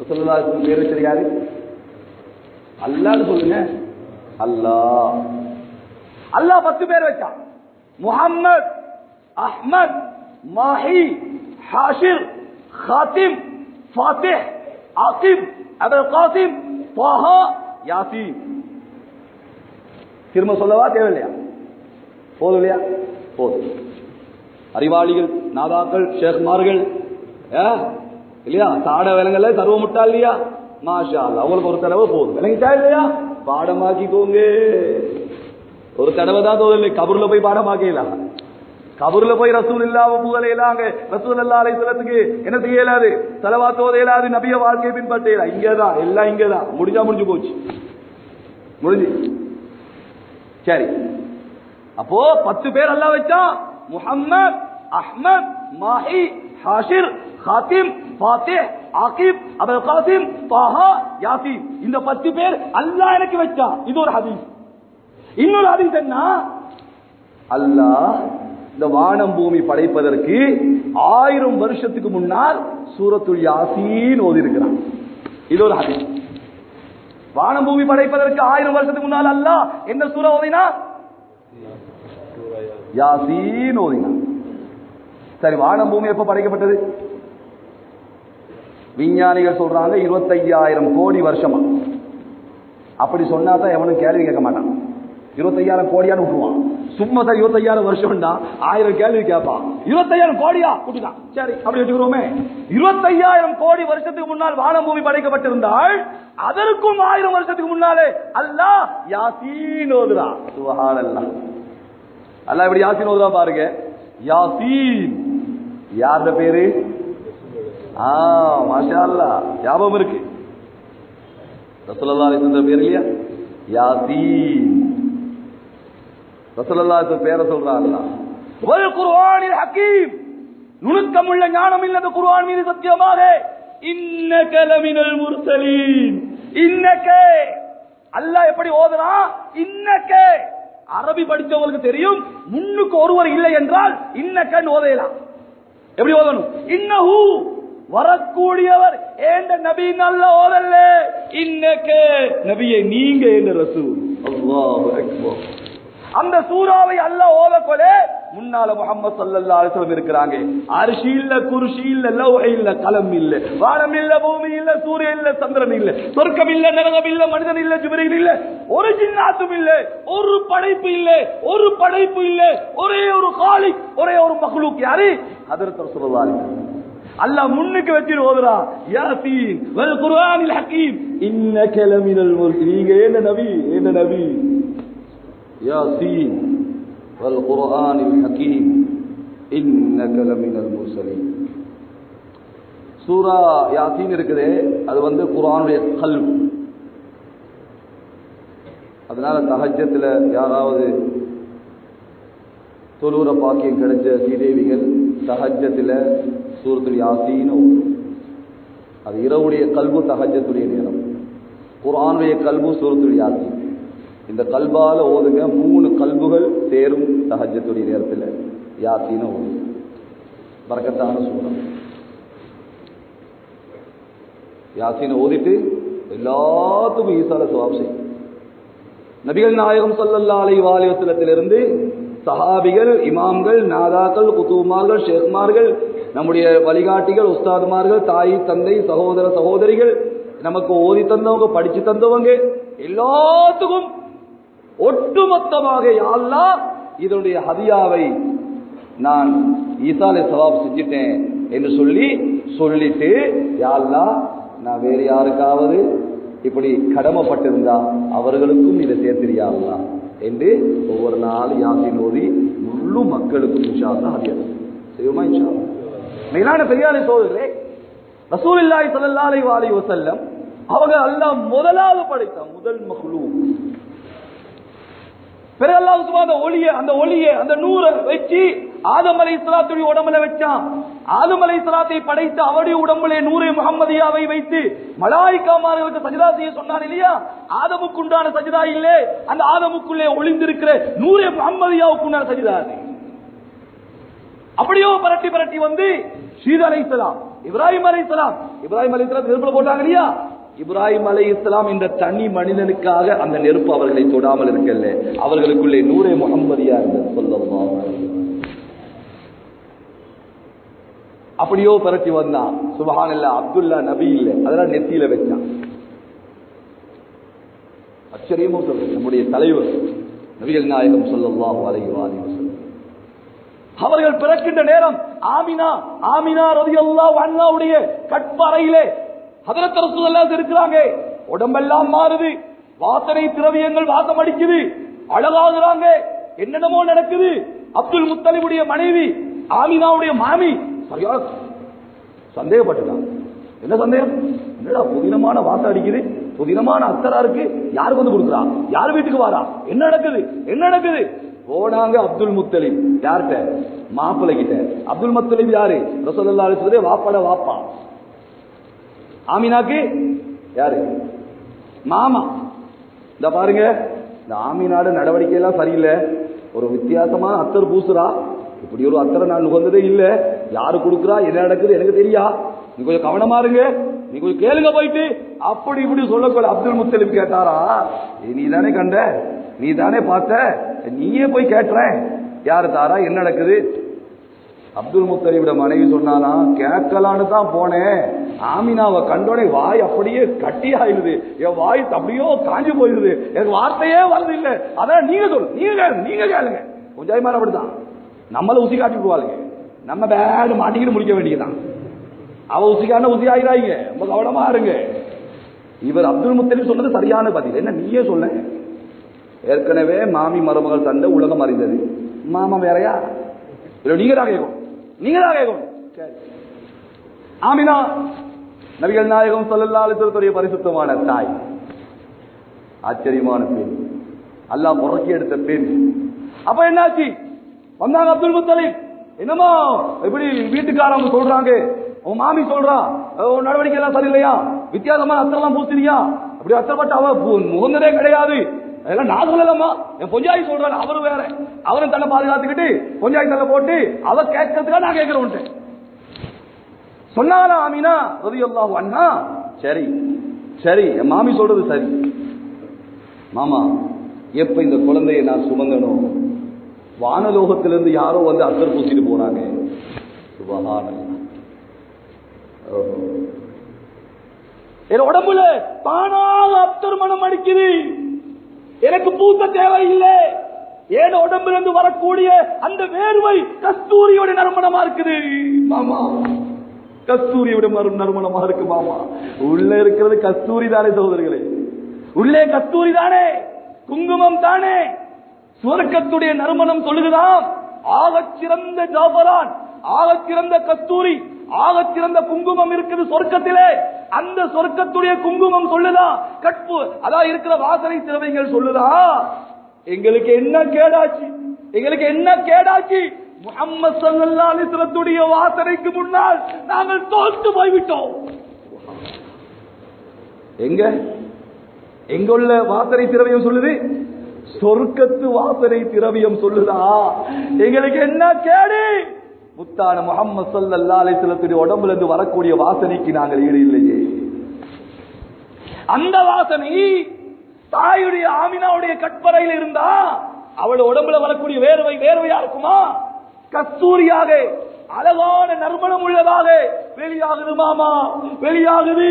ரசூலுல்லாஹ்க்கு பேர் வச்சது யாரு? அல்லாஹ்னு சொல்லுங்க. அல்லாஹ் 10 பேர் வச்சான். முஹம்மத், அஹ்மத், மாஹி, ஹாஷிர், காத்திம், ஃபாத்திஹ், ஆகிப், அபுல் காசிம், தாஹா, யாசீன். திரும்ப சொல்லவா தேவையில்லையா? போதும் இல்லையா? போதும். அறிவாளிகள், நாதாக்கள், ஷேக்மார்கள் இல்லையா? சாட விலங்கல்ல சர்வ முட்டா இல்லையா? மாஷா அல்லாஹ். அவங்களுக்கு ஒரு தடவை போதும். விளங்கிட்டா இல்லையா? பாடமாக்கிக்கோங்க. ஒரு தடவை தான் தோதல். கபூர்ல போய் பாடமாக்கலாம். கபூர்ல போய் ரசூலுல்லாஹ் புகழலாங்க. ரசூலுல்லாஹி அலைஹி வஸல்லத்துக்கு என்ன செய்யலாது? ஸலவாத் ஓதலாது, நபிய வாழ்க்கையை பின்பற்றலாம். இங்கதான் எல்லாம் இங்கதான். முடிஞ்சு போச்சு. முடிஞ்சு. சரி, அப்போ 10 பேர் அல்லாஹ் வச்சா. முஹம்மத், அஹ்மத், மாஹி, ஹாஷிர், காத்திம், ஃபாத்திஹ், ஆகிப், அபுல் காசிம், தாஹா, யாசீன். இந்த 10 பேர் அல்லாஹ் எனக்கு வச்சா. இது ஒரு ஹதீஸ். இன்னொரு ஹதீஸ் என்ன? அல்லாஹ் இந்த வானம் பூமி படைப்பதற்கு 1000 வருஷத்துக்கு முன்னால் சூரத்துல் யாசீன் ஓதி இருக்கிறான். இது ஒரு ஹதீஸ். வானம் பூமி படைப்பதற்கு 1000 வருஷத்துக்கு முன்னால் அல்லாஹ் என்ன சூரா ஓதினா? யாசீன் ஓதினா. சரி, வானம் பூமி எப்ப படைக்கப்பட்டது? விஞ்ஞானிகள் சொல்றாங்க 25,000 கோடி வருஷமா. அப்படி சொன்னா தான் எவனும் கேள்வி கேட்க மாட்டான். 25,000 கோடியான்னு விட்டுருவான். சும்மா தான் 25,000 வருஷம்டா 1000 கேள்வி கேட்பான். 25,000 கோடியா கூட்டிதான். சரி, அப்படி வச்சுக்கிறோமே. 25,000 கோடி வருஷத்துக்கு முன்னால் வானம் பூமி படைக்கப்பட்டிருந்தால் அதற்கும் 1000 வருஷத்துக்கு முன்னாலே அல்லாஹ் யாசீன் ஓதுறான். சுப்ஹானல்லாஹ். அல்லாஹ் இப்படி யாசீன் ஓதுறான் பாருங்க. யாசீன் யாருடைய பேரு? மாஷா அல்லாஹ், ஞாபகம் இருக்கு. ரசூலுல்லாஹி அலைஹி வஸல்லம் பேர் இல்லையா? யாசீன். ரசூலுல்லாஹி அலைஹி பேரை சொல்றான் அல்லாஹ். வல் குர்ஆனில் ஹகீம், நுணுக்கமுள்ள ஞானம் இல்லது குர்ஆன் மீது சத்தியமாக. இன்னக லமினல் முர்சலீன். இன்னக அல்லாஹ் எப்படி ஓதுறான்? இன்னக. அரபி படிச்சவங்களுக்கு தெரியும், முன்னுக்கு ஒருவர் இல்லை என்றால் இன்னக்கன்னு ஓதலாம். எப்படி ஓதணும்? இன்னஹு வரக்கூடியவர் ஏண்ட நபி நல்ல ஓதல்ல. இன்னக நபியே நீங்க என்ற ரசூல். அல்லாஹு அக்பர். அந்த சூறாவை அல்லாஹ் ஓதக்கொள்ள முன்னால முஹம்மது ஸல்லல்லாஹு அலைஹி வஸல்லம் இருக்கிறாங்க. அர்ஷ் இல்ல, குர்சி இல்ல, லௌஹ் இல்ல, கலம் இல்ல, வானம் இல்ல, பூமி இல்ல, சூரியன் இல்ல, சந்திரன் இல்ல, சொர்க்கம் இல்ல, நரகம் இல்ல, மனிதன் இல்ல, ஜிப்ரீல் இல்ல, ஒரு ஜின்னாத்தும் இல்ல, ஒரு படைப்பு இல்ல, ஒரு படைப்பு இல்ல, ஒரே ஒரு காலிக், ஒரே ஒரு மக்லூக். யாரு? ஹஜ்ரத் ரசூலுல்லாஹி அலைஹி வஸல்லம். அல்லாஹ் முன்னுக்கு வச்சு ஓதுறா, யாசீன் வல் குர்ஆனில் ஹகீம் இன்னக லமினல் முர்ஸலீன். என்ன நபி யாசீன் வல் குர்ஆனில் ஹகீம் இன்னக லமினல் முர்ஸலீன். சூரா யாசீன் இருக்குது, அது குர்ஆனுடைய கல்ப். அதனால தஹஜ்ஜத்துல யாராவது தொழுற பாக்கியம் கிடைச்ச சீதேவிகள் தஹஜ்ஜத்துல சூரத்துல் யாசீன் ஓதும். அது இரவுடைய கல்பு தஹஜ்ஜத்துடைய நேரம். குர்ஆனுடைய கல்பு சூரத்துல் யாசீன். இந்த கல்பால ஓதுங்க, 3 கல்புகள் சேரும் தஹஜ்ஜத்துடைய நேரத்தில் யாசீன ஓதும். பரக்கத்தான சூரம். யாசீன ஓதிட்டு எல்லாத்துக்கும் ஈசால சவாப் செய்யும். நபிகள் நாயகம் ஸல்லல்லாஹு அலைஹி வஸல்லத்திலிருந்து சஹாபிகள், இமாம்கள், நாதாக்கள், குதுமார்கள், ஷேக்மார்கள், நம்முடைய வழிகாட்டிகள், உஸ்தாதுமார்கள், தாய் தந்தை, சகோதர சகோதரிகள், நமக்கு ஓதி தந்தவங்க, படிச்சு தந்தவங்க, எல்லாத்துக்கும் ஒட்டுமொத்தமாக யா அல்லாஹ் இதனுடைய ஹதியாவை நான் ஈசாலை சவாப் செஞ்சிட்டேன் என்று சொல்லிட்டு யா அல்லாஹ் நான் வேறு யாருக்காவது இப்படி கடமைப்பட்டிருந்தா அவர்களுக்கும் இதை சேர்த்திரியா அல்லாஹ் என்று ஒவ்வொரு நாள் யாசீன் ஓதி முழு மக்களுக்கும் இன்ஷா அல்லாஹ் ஹதியா செய்வோமா? இன்ஷா அல்லாஹ். மேலான பெரியாரை சோதரே, ரசூலுல்லாஹி ஸல்லல்லாஹு அலைஹி வஸல்லம் அவங்க அல்லாஹ் முதலாவது படைத்த முதல் மக்லூக். பிறகு அல்லாஹ் சுப்ஹானஹு அந்த ஒளியை அந்த நூரை வச்சு ஆதம் அலைஹிஸ்ஸலாத்துடைய உடம்புல வச்சான். ஆதம் அலைஹிஸ்ஸலாத்தை படைத்து அவருடைய உடம்புல நூரை முஹம்மதியாவை வைத்து மலாயிகாமார்களுக்கு சஜ்தா செய்ய சொன்னான் இல்லையா? ஆதமுக்கு உண்டான சஜ்தா இல்லை, அந்த ஆதமுக்குள்ளே ஒளிந்திருக்கிற நூரை முஹம்மதியாவுக்கு உண்டான சஜ்தா. அப்படியோ பரட்டி வந்து ஷீத் அலைஹிஸ்ஸலாம், இப்ராஹிம் அலைஹிஸ்ஸலாம் நெருப்புல போட்டாங்க இல்லையா? இப்ராஹிம் அலைஹிஸ்ஸலாம் என்ற தனி மனிதனுக்காக அந்த நெருப்பு அவர்களை தொடாமல் இருக்கல்ல, அவர்களுக்குள்ளே நூரே முஹம்மதியா இருந்தது ஸல்லல்லாஹு அலைஹி வஸல்லம். அப்படியோ பரட்டி வந்தான். சுப்ஹானல்லாஹ், அப்துல்லா நபி இல்ல, அதெல்லாம் நெத்தியில வச்சான். ஆச்சரியமும் சொல்றேன், நம்முடைய தலைவர் நபிகள் நாயகம் ஸல்லல்லாஹு அலைஹி வஸல்லம் அவர்கள் பிறக்கின்ற நேரம் ஆமினா ரலியல்லாஹு அன்ஹாவுடைய கற்பறையிலே ஹஜ்ரத் ரசூலுல்லாஹ் இருக்கிறாங்க. உடம்பெல்லாம் மாறுது, வாசனை திரவியங்கள் வாசம் அடிக்குது, அழகாகிறாங்க, என்னென்னமோ நடக்குது. அப்துல் முத்தலிபுடைய மனைவி ஆமினாவுடைய மாமி சரியா சந்தேகப்பட்டுட்டாங்க. என்ன சந்தேகம்? என்னடா புதினமான வாசம் அடிக்குது, புதினமான அத்தரா இருக்கு, யாருக்கு வந்து கொடுக்குறா, யார் வீட்டுக்கு வாரா, என்ன நடக்குது? போனாங்க அப்துல் முத்தலிப். யார்கிட்ட? மாப்பிள்ளை கிட்ட. அப்துல் முத்தலிப் யாரு? ரசூலுல்லாஹி அலைஹி வஸல்லம் வாப்பாட வாப்பா. ஆமினாக்கு யாரு? மாமா. இந்த பாருங்க, இந்த ஆமினாட நடவடிக்கை எல்லாம் சரியில்லை. ஒரு வித்தியாசமான அத்தர் பூசுறா, இப்படி ஒரு அத்தரை நான் நுகர்ந்ததே இல்ல, யாரு கொடுக்குறா, என்ன நடக்குது எனக்கு தெரியா, நீ கொஞ்சம் கவனமா இருங்க, நீ கொஞ்சம் கேளுங்க போயிட்டு, அப்படி இப்படி சொல்லக்கூட. அப்துல் முத்தலிப் கேட்டாரா, நீ தானே கண்ட, நீ தானே பார்த்த, நீயே போய் கேட்டுற, யாரு தாரா, என்ன நடக்குது? அப்துல் முத்தலிபோட மனைவி சொன்னானா, கேட்கலான்னு தான் போனேன், ஆமினாவை கண்டோடனே வாய் அப்படியே கட்டி ஆயிடுது, என் வாய் அப்படியோ காஞ்சி போயிடுது, எனக்கு வார்த்தையே வருது இல்ல, அதான் நீங்க சொல்லு, நீங்க கேளுங்க. கொஞ்சம் மாதிரி அப்படிதான் நம்மள உசி காட்டி விடுவாளுங்க, நம்ம பேடு மாட்டிக்கிட்டு முடிக்க வேண்டியதுதான். அவ உசிக்கான உசி ஆகிறாங்க, ரொம்ப கவனமா இருங்க. இவர் அப்துல் முத்தலிப் சொன்னது சரியான பதில். என்ன நீயே சொல்ல, ஏற்கனவே மாமி மருமகள் சண்டை உலகம் அறிந்தது, மாமா வேறையா? நீங்க தான் கேட்கணும். ஆமினா நபிகள் நாயகம் ஸல்லல்லாஹு அலைஹி வஸல்லம் பரிசுத்தமான தாய், ஆச்சரியமான பெண், அல்லாஹ் புறக்கி எடுத்த பெண். அப்ப என்னாச்சு? வந்தாங்க அப்துல் முத்தலிப். என்னமா இப்படி வீட்டுக்காரங்க சொல்றாங்க, உன் மாமி சொல்றா உன் நடவடிக்கை எல்லாம் சரியில்லையா, வித்தியாசமான அத்தரெல்லாம் பூசினியா, அப்படி அத்தப்பட்ட அவ முகந்ததே கிடையாது, அதெல்லாம் நான் சொல்லலாமா, என் பொஞ்சாயி சொல்றாரு, அவரு வேற, அவரும் தன்னை பாதுகாத்துக்கிட்டு பொஞ்சாயி தள்ள போட்டு அவ கேட்கறதுக்காக நான் கேட்கிறோம் சொன்னாலா ஆமினா ரலியல்லாஹு அன்ஹா. சரி என் மாமி சொல்றது சரி, மாமா எப்ப இந்த குழந்தையை நான் சுமந்தனும் வானலோகத்திலிருந்து யாரோ வந்து அத்தர் பூசிட்டு போறாங்க. சுபஹானல்லாஹ். என் உடம்புல தானாக அத்தர் மனம் அடிக்குது. எனக்கு பூச தேவையில்லை. ஏன் உடம்புல இருந்து வரக்கூடிய அந்த வேர்வை கஸ்தூரியோட நறுமணமா இருக்குது மாமா. கஸ்தூரியோட நறுமணமா இருக்கு மாமா. உள்ள இருக்கிறது கஸ்தூரி தானே சகோதரர்களே, உள்ளே கஸ்தூரி தானே, குங்குமம் தானே. சுவர்க்கத்துடைய நறுமணம் சொல்லுகிறான், ஆகச் சிறந்த ஜாபரான், ஆகச் சிறந்த கஸ்தூரி, ஆகச் சிறந்த குங்குமம் இருக்குது சொர்க்கத்திலே. அந்த சொர்க்கத்துடைய குங்குமம் சொல்லுதா, கற்பு அதான் இருக்கிற வாசனை திரவியங்கள் சொல்லுதா. எங்களுக்கு என்ன கேடாச்சு, எங்களுக்கு என்ன கேடாச்சு? முஹம்மது ஸல்லல்லாஹு அலைஹி வஸல்லத்துடைய வாசனைக்கு முன்னால் நாங்கள் தோற்று போய்விட்டோம். எங்க எங்குள்ள வாசனை திரவியம் சொல்லுது? சொர்க்கத்து வாசனை திரவியம் சொல்லுதா. எங்களுக்கு என்ன கேடு? முத்தான முஹம்மது ஸல்லல்லாஹு அலைஹி வஸல்லத்துடைய உடம்புல இருந்து வரக்கூடிய வாசனைக்கு நாங்கள் ஈடு இல்லையே. அந்த வாசனை தாயுடைய ஆமினாவுடைய கற்பறையில் இருந்தா அவள் உடம்புல வரக்கூடிய வேர்வை வேர்வையா இருக்குமா? கஸ்தூரியாக அழகான நறுமணம் உள்ளதாக வெளியாகுது மாமா, வெளியாகுது.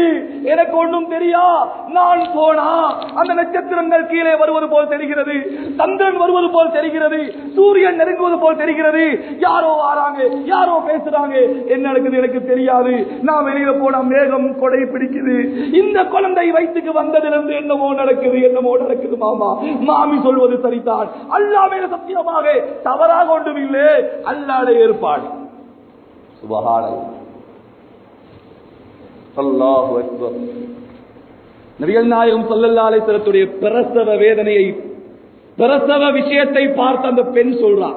எனக்கு ஒன்றும் தெரியா. நான் போனா அந்த நட்சத்திரங்கள் கீழே வருவது போல் தெரிகிறது, சந்திரன் வருவது போல் தெரிகிறது, சூரியன் நெருங்குவது போல் தெரிகிறது. யாரோ வராங்க, யாரோ பேசுறாங்க, என்ன நடக்குது எனக்கு தெரியாது. நான் வெளியில போனா மேகம் கொடை பிடிக்குது. இந்த குழந்தை வயிற்றுக்கு வந்ததிலிருந்து என்னமோ நடக்குது, என்னமோ நடக்குது மாமா. மாமி சொல்வது சரிதான். அல்லாஹ் மேல சத்தியமாக தவறாக ஒன்றும் இல்லை, அல்லாஹ்வுடைய ஏற்பாடு. சுப்ஹானல்லாஹ், அல்லாஹு அக்பர். நபிகள் நாயகம் ஸல்லல்லாஹு அலைஹி வஸல்லத்துடைய பிரசவ வேதனையை, பிரசவ விஷயத்தை பார்த்த அந்த பெண் சொல்றா.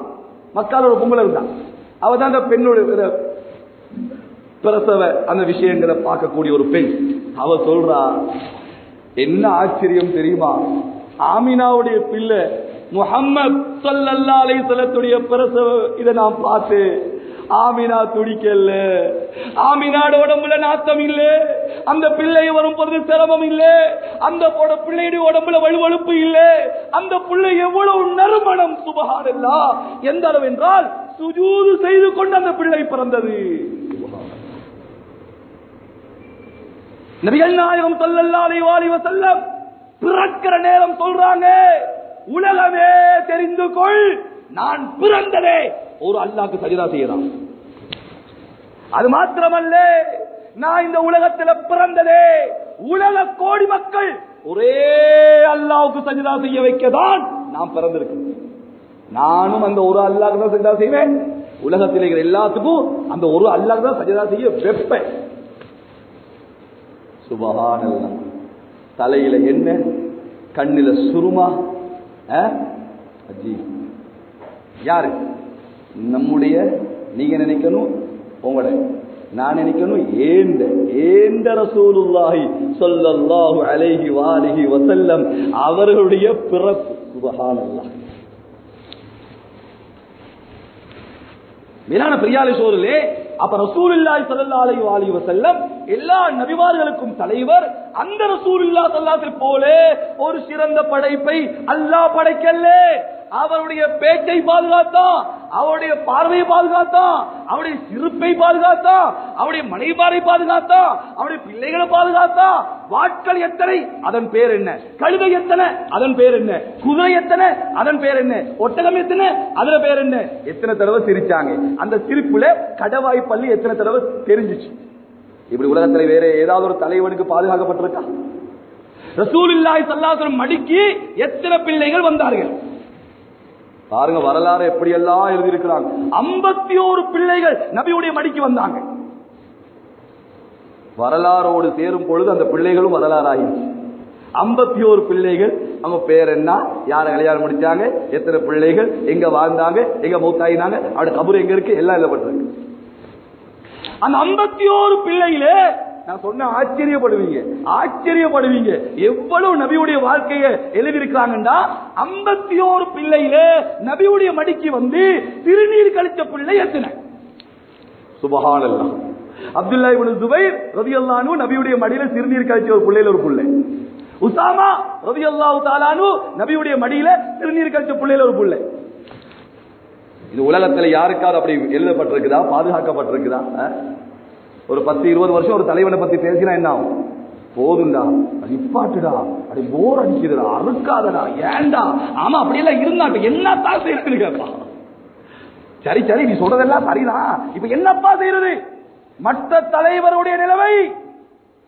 மக்கால ஒரு பொம்பளை இருந்தா, அவதான் அந்த பெண்ணோட பிரசவ அந்த விஷயங்களை பார்க்கக்கூடிய ஒரு பெண். அவ சொல்றா, என்ன ஆச்சரியம் தெரியுமா? ஆமினாவுடைய பிள்ளை முஹம்மது ஸல்லல்லாஹு அலைஹி வஸல்லத்துடைய பிரசவ இதை நான் பார்த்து ஆமினா துடிக்கல. ஆமினாட உடம்புல நாத்தம் இல்ல, அந்த பிள்ளை வரும் பொழுது சிரமம் இல்ல, அந்த பிள்ளையுடைய உடம்புல வலுவழுப்பு இல்ல, அந்த பிள்ளை எவ்வளவு நறுமணம். சுப்ஹானல்லாஹ். எந்த அளவு என்றால் சுஜூது செய்து கொண்டு அந்த பிள்ளை பிறந்தது. நபிகள் நாயகம் ஸல்லல்லாஹு அலைஹி வஸல்லம் பிறக்கிற நேரம் சொல்றாங்க, உலகமே தெரிந்து கொள், நான் பிறந்ததே ஒரு அல்லாஹ்க்கு சஜதா செய்யறான். அது மாத்திரமல்ல, நான் இந்த உலகத்தில் பிறந்ததே உலக கோடி மக்கள் ஒரே அல்லாஹ்வுக்கு சஜதா செய்ய வைக்கதான் நான் பிறந்திருக்கேன். நானும் அந்த ஒரு அல்லாஹ்க்கு தான் சஜதா செய்வேன். உலகத்தில் இருக்கிற எல்லாத்துக்கும் அந்த ஒரு அல்லாஹ்க்கு தான் சஜதா செய்ய வைப்பேன். சுப்ஹானல்லாஹ். தலையில என்ன, கண்ணில சுருமா. யாரு? நம்முடைய நீங்க நினைக்கணும், உங்களோட நான் நினைக்கணும், ஏந்த ரசூலுல்லாஹி ஸல்லல்லாஹு அலைஹி வஆலிஹி வஸல்லம் அவர்களுடைய பிறப்பு. சுப்ஹானல்லாஹ். மேலான பெரியாலே சோதரே, அப்ப ரசூலுல்லாஹி ஸல்லல்லாஹு அலைஹி வஸல்லம் எல்லா நபிமார்களுக்கும் தலைவர். அந்த ரசூலுல்லாஹி ஸல்லல்லாஹு அலைஹி போல ஒரு சிறந்த படைப்பை அல்லாஹ் படைக்கல. அவருடைய பேச்சை பாதுகாத்தான், அவருடைய பார்வையை பாதுகாத்தான், அவருடைய சிறுப்பை பாதுகாத்தான், அவருடைய மனைவாரை பாதுகாத்தான், அவருடைய பிள்ளைகளை பாதுகாத்தான். வாட்கள் எத்தனை, அதன் பேர் என்ன? கழுதை எத்தனை, அதன் பேர் என்ன? குதிரை எத்தனை, அதன் பேர் என்ன? ஒட்டகம் எத்தனை, அதன் பேர் என்ன? எத்தனை தடவை சிரிச்சாங்க, அந்த சிரிப்புல கடவாய் பள்ளி எத்தனை தடவை தெரிஞ்சிச்சு. இப்படி உலகத்தில் வேற ஏதாவது ஒரு தலைவனுக்கு பாதுகாக்கப்பட்டிருக்கா? ரசூலுல்லாஹி ஸல்லல்லாஹு அலைஹி வஸல்லம் மடிக்கு எத்தனை பிள்ளைகள் வந்தார்கள் பாருங்க. வரலாறு எப்படி எல்லாம் எழுதி இருக்கிறாங்க. 51 பிள்ளைகள் நபியுடைய மடிக்கு வந்தாங்க. வரலாறோடு சேரும் பொழுது அந்த பிள்ளைகளும் வரலாறாயிடுச்சு. 51 பிள்ளைகள். அவங்க பேர் என்ன, யாரை கல்யாணம் முடிச்சாங்க, எத்தனை பிள்ளைகள், எங்க வாழ்ந்தாங்க, எங்க மௌத்தாயினாங்க, அவருடைய கபர் எங்க இருக்கு, எல்லாம் எழுதப்பட்டிருக்கு. அந்த 51 பிள்ளைகளே நான் சொன்ன ஆச்சரியப்படுவீங்க, ஆச்சரியப்படுவீங்க. எவ்வளவு நபியுடைய வாழ்க்கையை எழுதியிருக்கிறாங்கன்னா, 51 பிள்ளையிலே நபியுடைய மடிக்கு வந்து திருநீர் கழிச்ச பிள்ளை எத்தனை? சுப்ஹானல்லாஹ். அப்துல்லா இப்னு ஜுபைர் ரலியல்லாஹு அன்ஹு நபியுடைய மடியில திருநீர் கழிச்ச ஒரு பிள்ளையில ஒரு பிள்ளை. உசாமா ரலியல்லாஹு தஆலா அன்ஹு நபியுடைய மடியில திருநீர் கழிச்ச புள்ளையில ஒரு புள்ளை. இது உலகத்துல யாருக்காவது அப்படி எழுதப்பட்டிருக்குதா, பாதுகாக்கப்பட்டிருக்குதா? ஒரு 10-20 வருஷம் ஒரு தலைவனை பத்தி பேசினா என்ன ஆகும்? போதுண்டா, நிப்பாட்டுடா, அப்படி போர் அடிக்குதுடா, அறுக்காதடா, ஏண்டா, ஆமா அப்படியெல்லாம் இருந்தா என்னப்பா செய்யறது கேப்பா. சரி சரி நீ சொல்றதெல்லாம் சரிதான், இப்ப என்னப்பா செய்யறது? மற்ற தலைவருடைய நிலைமை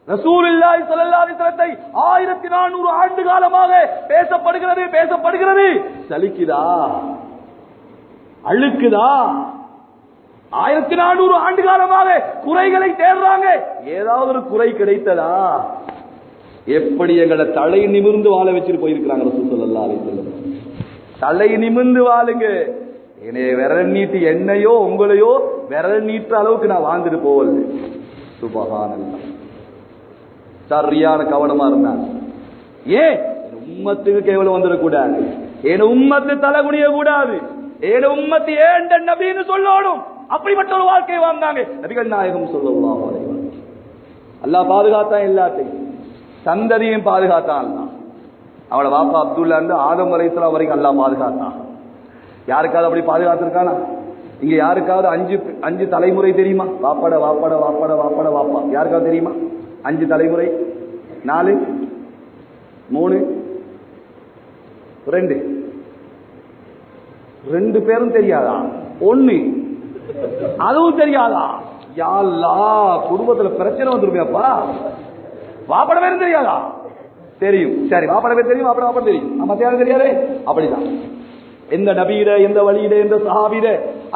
ரசூலுல்லாஹி ஸல்லல்லாஹு அலைஹி வஸல்லம் 1400 ஆண்டு காலமாக பேசப்படுகிறது. சலிக்குதா, அழுக்குதா? 1400 ஆண்டு காலமாக குறைகளை தேடுறாங்க, ஏதாவது ஒரு குறை கிடைத்ததா? எப்படி எங்களை தலை நிமிர்ந்து வாழ வச்சுட்டு போயிருக்கிறாங்க ரசூல் ஸல்லல்லாஹு அலைஹி வஸல்லம். தலை நிமிர்ந்து வாழுங்க, என்னைய விரல் நீட்டி என்னையோ உங்களையோ விரல் நீட்டுற அளவுக்கு நான் வாழ்ந்துட்டு போவல. சுபஹானல்லாஹ். சரியான கவனமா இருந்தாங்க. ஏன் உம்மத்துக்கு கேவலம் வந்துடக்கூடாது, என் உம்மத்து தலை குனிய கூடாது, என் உம்மத்து ஏண்ட நபின்னு சொல்லணும். அப்படிப்பட்ட ஒரு வாழ்க்கையை வாழ்ந்தாங்க நபிகள் நாயகம் ஸல்லல்லாஹு அலைஹி வஸல்லம். அல்லாஹ் பாதுகாத்தான், எல்லாத்தையும் சந்ததியும் பாதுகாத்தான். அவளோட பாப்பா அப்துல்லா இருந்து ஆதம் அலைஹிஸ்ஸலாம் வரைக்கும் அல்லாஹ் பாதுகாத்தான். யாருக்காவது அப்படி பாதுகாத்திருக்கானா? இங்க யாருக்காவது 5 தலைமுறை தெரியுமா? வாப்பாட வாப்பாட வாப்பாட வாப்பாட வாப்பா யாருக்காவது தெரியுமா? 5 தலைமுறை, 4, 3, 2 பேரும் தெரியாதா? 1 அதுவும் தெரியாதா? யா அல்லாஹ், குடும்பத்துல பிரச்சனை வந்துருமையாப்பா. வாப்பட பேரும் தெரியாதா? தெரியும். சரி, வாப்பட பேர் தெரியும், வாப்பட தெரியும், நம்ம யாரும் தெரியாது. அப்படிதான் எந்த நபீர, எந்த வழியிட, எந்த சஹாபிட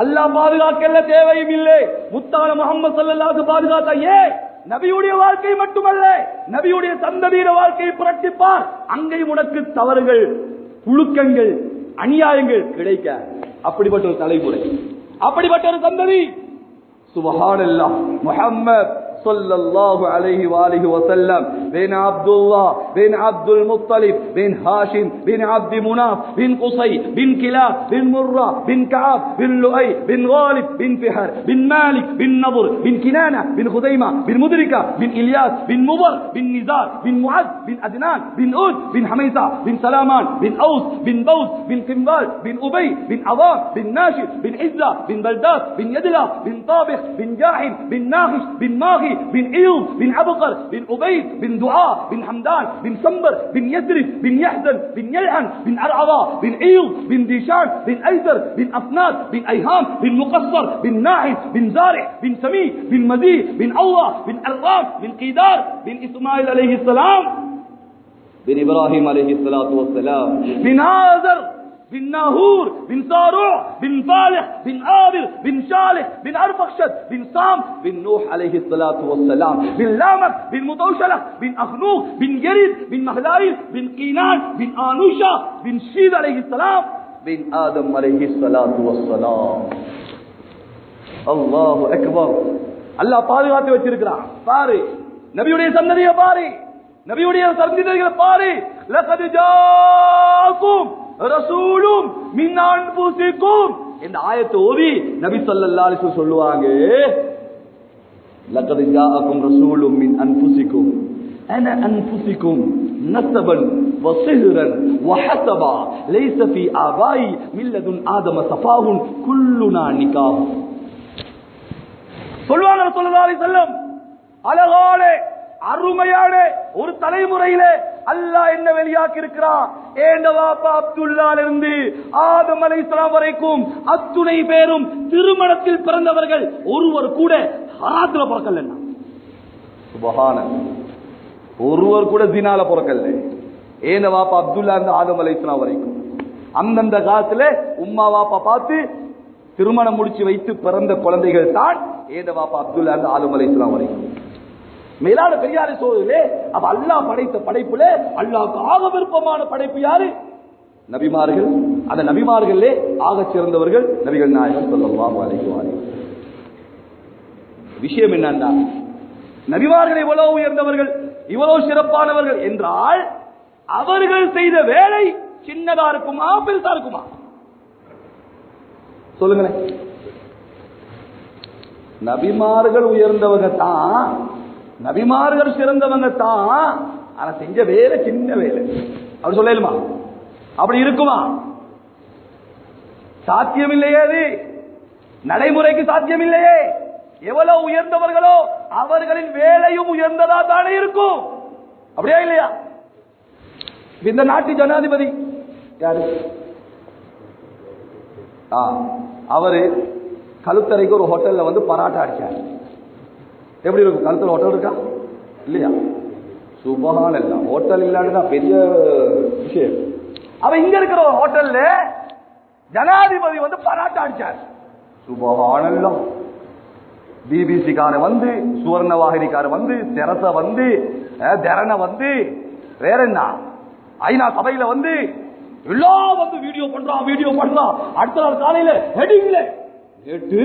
அல்லாஹ் பாதுகாக்கல தேவையும் இல்லை. முத்தான முஹம்மது ஸல்லல்லாஹு அலைஹி வஸல்லம் பாதுகாத்தா. ஏன்? நபியுடைய வாழ்க்கை மட்டுமல்ல, நபியுடைய சந்ததியின வாழ்க்கையை புரட்டிப்பார். அங்கே உனக்கு தவறுகள், புழுக்கங்கள், அநியாயங்கள் கிடைக்க. அப்படிப்பட்ட ஒரு தலைமுறை, அப்படிப்பட்ட ஒரு சந்ததி. சுப்ஹானல்லாஹ். முஹம்மத் ஸல்லல்லாஹு அலைஹி வஆலிஹி வஸல்லம் பின் அப்துல்லாஹ் பின் அப்துல் முத்தலிப் பின் ஹாஷிம் பின் அப்தி முனாஃப் பின் குஸை பின் கிலாப் பின் முர்ரா பின் கஅப் பின் லுஐ பின் காலிப் பின் ஃபிஹர் பின் மாலிக் பின் நபர் பின் கினானா பின் ஹுதைமா பின் முத்ரிகா பின் இல்யாஸ் பின் முபர் பின் நிசார் பின் முஅத் பின் அத்னான் பின் ஊத் பின் ஹமைசா பின் சலாமான் பின் அவுஸ் பின் பௌஸ் பின் கிம்பால் பின் உபை பின் அவாம் பின் நாஷித் பின் இஸ்ஸா பின் பல்தாஸ் பின் யத்லா பின் தாபிக் பின் ஜாஹிம் பின் நாகிஷ் பின் மாகி بن ايوب بن ابقر بن ابيد بن دعاء بن حمدان بن سنبر بن يثرب بن يحزن بن يلعن بن ارعضاء بن ايوب بن ديشان بن ايسر بن افناد بن ايهام بن مقصر بن ناعم بن زارع بن سمي بن مزي بن الله بن ارام بن قيدار بن اسماعيل عليه السلام بن ابراهيم عليه الصلاه والسلام بن آزر بن ناهور بن صاروع بن صالح بن عابر بن شالح بن أرفخشد بن سام بن نوح عليه الصلاة والسلام بن لامك بن متوشلة بن أخنوخ بن يريد بن مهلائل بن قينان بن آنوشا بن شيد عليه السلام بن آدم عليه الصلاة والسلام. الله أكبر. அல்லாஹ் பாதுகாத்து வச்சிருக்கிறான். பாரு நபியுடைய சந்ததியை, பாரு நபியுடைய சந்ததிகளை பாரு. லகத் ஜாஅக்கும் ரசூலும் மின் அன்ஃபுசிக்கும் இந்த ஆயத்தை ஓதி நபி ஸல்லல்லாஹு அலைஹி வஸல்லம் சொல்லுவாங்க, லகத் ஜாஅக்கும் ரசூலும் மின் அன்ஃபுசிக்கும் அன அன்ஃபுசிக்கும் நஸபன் வ ஸிஹ்ரன் வ ஹஸபா லைஸ ஃபீ ஆபாய் மில்லதுன் ஆதம ஸஃபாஹுன் குல்லுனா நிகாஹ். சொல்வாங்க ஸல்லல்லாஹு அலைஹி வஸல்லம், அழகான அருமையான ஒரு தலைமுறையிலே அல்லாஹ் என்ன வெளியாக்கி இருக்கிறான். ஏண்ட வாப்பா அப்துல்லால இருந்து ஆதம் அலைஹிஸ்ஸலாம் வரைக்கும் அத்துணை பேரும் திருமணத்தில் பிறந்தவர்கள், ஒருவர் கூட ஹராத்துல பிறக்கல. சுப்ஹானல்லாஹ். ஒருவர் கூட ஜினால பிறக்கல. ஏண்ட வாப்பா அப்துல்லா இருந்து ஆதம் அலைஹிஸ்ஸலாம் வரைக்கும் அந்தந்த காலத்துல உம்மா வாப்பா பார்த்து திருமணம் முடிச்சு வைத்து பிறந்த குழந்தைகள் தான் ஏண்ட வாப்பா அப்துல்லா இருந்து ஆதம் அலைஹிஸ்ஸலாம் வரைக்கும். மேலான பெரியாரை சோழர்களே, அப்ப அல்லாஹ் படைத்த படைப்புல அல்லாஹ்வுக்கு ஆக விருப்பமான படைப்பு யாரு? நபிமார்கள். அந்த நபிமார்களே ஆக சிறந்தவர்கள் நபிகள் நாயகம் ஸல்லல்லாஹு அலைஹி வஸல்லம். விஷயம் என்னன்னா, நபிமார்கள் இவ்வளவு உயர்ந்தவர்கள், இவ்வளவு சிறப்பானவர்கள் என்றால் அவர்கள் செய்த வேலை சின்னதா இருக்குமா பெருசா இருக்குமா? சொல்லுங்களேன். நபிமார்கள் உயர்ந்தவங்க தான், நபிமார்கள் சிறந்தவங்க தான். ஆனா செஞ்ச வேலை சின்ன வேலை. அப்படி சொல்லலுமா? அப்படி இருக்குமா? சாத்தியம் இல்லையே, அது நடைமுறைக்கு சாத்தியம் இல்லையே. எவ்வளவு உயர்ந்தவர்களோ அவர்களின் வேலையும் உயர்ந்ததா தானே இருக்கும். அப்படியா இல்லையா? இந்த நாட்டு ஜனாதிபதி யாரு? அவரு கழுத்தறைக்கு ஒரு ஹோட்டல்ல வந்து பராட்டா அடிச்சார். எப்படி இருக்கும்? கழுத்தல் ஹோட்டல் இருக்கா இல்லையா? சுபஹானல்லாஹ், ஹோட்டல் இல்லான்னு பெரிய விஷயம். அவ இங்க இருக்கிற ஒரு ஹோட்டல்ல ஜனாதிபதி வந்து பராட்டா அடிச்சார். சுபஹானல்லாஹ். பிபிசி கார வந்து, சுவர்ண வாகினிக்கார வந்து, தெரச வந்து, தரண வந்து, வேற என்ன ஐநா சபையில வந்து எல்லாம் வந்து வீடியோ பண்றான். அடுத்த நாள் காலையில ஹெடிங்ல நேற்று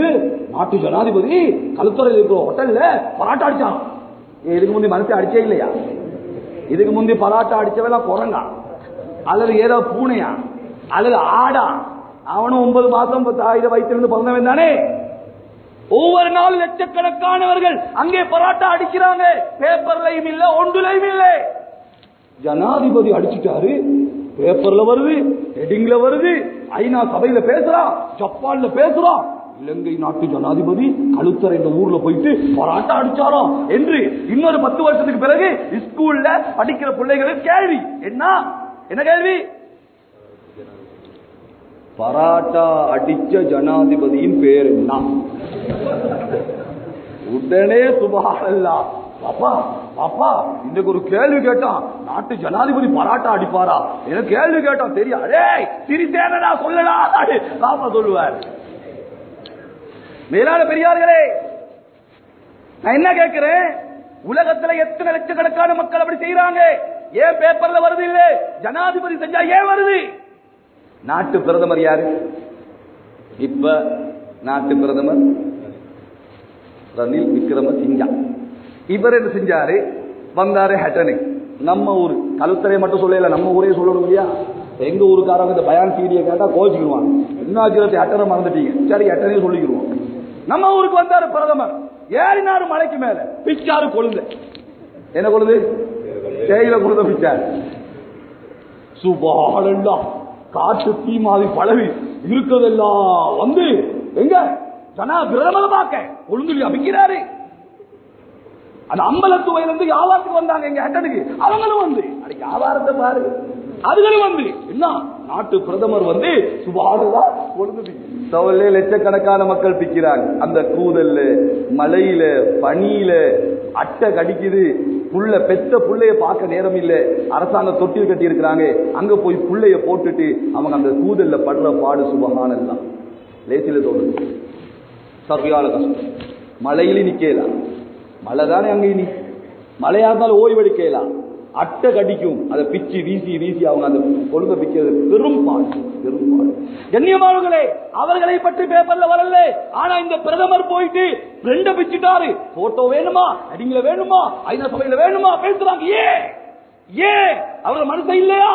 நாட்டு ஜனாதிபதி கழுத்தறையில் இருக்கிற ஹோட்டல்ல பராட்டா அடிச்சான். இதுக்கு முந்தி மனசு அடிச்சே இல்லையா? இதுக்கு முந்தி பராட்டா அடிச்சவெல்லாம் குரங்கா அல்லது ஏதோ பூனையா அல்லது ஆடா? அவனும் 9 மாசம் தாயில வயிற்றிலிருந்து பிறந்தவன் தானே. ஒவ்வொரு நாள் லட்சக்கணக்கானவர்கள் அங்கே பராட்டா அடிக்கிறாங்க. பேப்பர்லையும் இல்ல, ஒன்றுலையும் இல்லை. ஜனாதிபதி அடிச்சுட்டாரு, பேப்பர்ல வருது, ஹெடிங்ல வருது, ஐநா சபையில பேசுறான், ஜப்பான்ல பேசுறான். இலங்கை நாட்டு ஜனாதிபதி கழுத்தறை இந்த ஊர்ல போயிட்டு பராட்டா அடிச்சாராம் என்று இன்னொரு 10 வருஷத்துக்கு பிறகு ஸ்கூல்ல படிக்கிற பிள்ளைகளுக்கு கேள்வி. என்ன கேள்வி? பராட்டா அடிச்ச ஜனாதிபதியின் பேர் என்ன? உடனே சுபஹானல்லாஹ், பாப்பா இன்னைக்கு ஒரு கேள்வி கேட்டான், நாட்டு ஜனாதிபதி பராட்டா அடிப்பாரா? எனக்கு கேள்வி கேட்டான், தெரியாது சிரித்தேனடா சொல்லடா பாப்பா சொல்லுவார். மேலான பெரியார்களே, நான் என்ன கேட்கிறேன், உலகத்துல எத்தனை லட்சக்கணக்கான மக்கள் அப்படி செய்யறாங்க. ஏன் பேப்பர்ல வருது இல்ல? ஜனாதிபதி செஞ்சா ஏன் வருது? நாட்டு பிரதமர் யாரு? இப்ப நாட்டு பிரதமர் ரணில் விக்ரமசிங்கா. இவர் என்ன செஞ்சாரு? வந்தாரு ஹட்டனு, நம்ம ஊரு கழுத்தறை மட்டும் சொல்லல, நம்ம ஊரே சொல்லணும் இல்லையா? எங்க ஊருக்காரங்க இந்த பயான் சீடியை கேட்டா கோச்சிக்குவாங்க. இன்னும் ஹட்டனை மறந்துட்டீங்க, சரி ஹட்டனே சொல்லிக்கிடுவோம். நம்ம ஊருக்கு வந்தாரு பிரதமர், ஏறினாரு மலைக்கு மேல, பிச்சாரு கொழுந்து. என்ன கொழுந்து? தேயில கொழுந்த பிச்சாரு. சுபஹானல்லாஹ், காட்டு தீ மாதிரி பழவி இருக்கிறதெல்லாம் வந்து எங்க ஜனா பிரதமரை பார்க்க கொழுந்துலி அமைக்கிறாரு. அந்த அம்பலத்துவையிலிருந்து வியாபாரத்துக்கு வந்தாங்க எங்க ஹட்டனுக்கு, அவங்களும் வந்து அன்னைக்கு வியாபாரத்தை பாரு, அதுகளும் வந்து என்ன நாட்டு பிரதமர் வந்து சுபாடுதான் கொழுந்து. சவல்ல லட்சக்கணக்கான மக்கள் பிக்கிறாங்க. அந்த கூதல்ல, மலையில, பனியில அட்டை கடிக்குது. புள்ள பெத்த புள்ளைய பார்க்க நேரம் இல்ல, அரசாங்க தொட்டில் கட்டி இருக்கிறாங்க. அங்க போய் புள்ளைய போட்டுட்டு அவங்க அந்த கூதல்ல படுற பாடு சுபஹானல்லாஹ் லேசில தோணுது. சரியான கஷ்டம். மலையில நிக்கலாம், மழை தானே அங்கே நீ மழையா இருந்தாலும் ஓய்வெடுக்கலாம். அட்டை கடிக்கும், அதை பிச்சு வீசி அவங்க அந்த கொழுந்த பிக்கிறது பெரும் பாடு. கண்ணியமானவர்களே, அவர்களை பற்றி பேப்பர்ல வரல. ஆனா இந்த பிரதமர் போயிட்டு ரெண்ட பிச்சுட்டாரு. போட்டோ வேணுமா, அடிங்கள வேணுமா, ஐநா சபையில வேணுமா பேசுறாங்க. ஏன் அவர்கள் மனசு இல்லையா?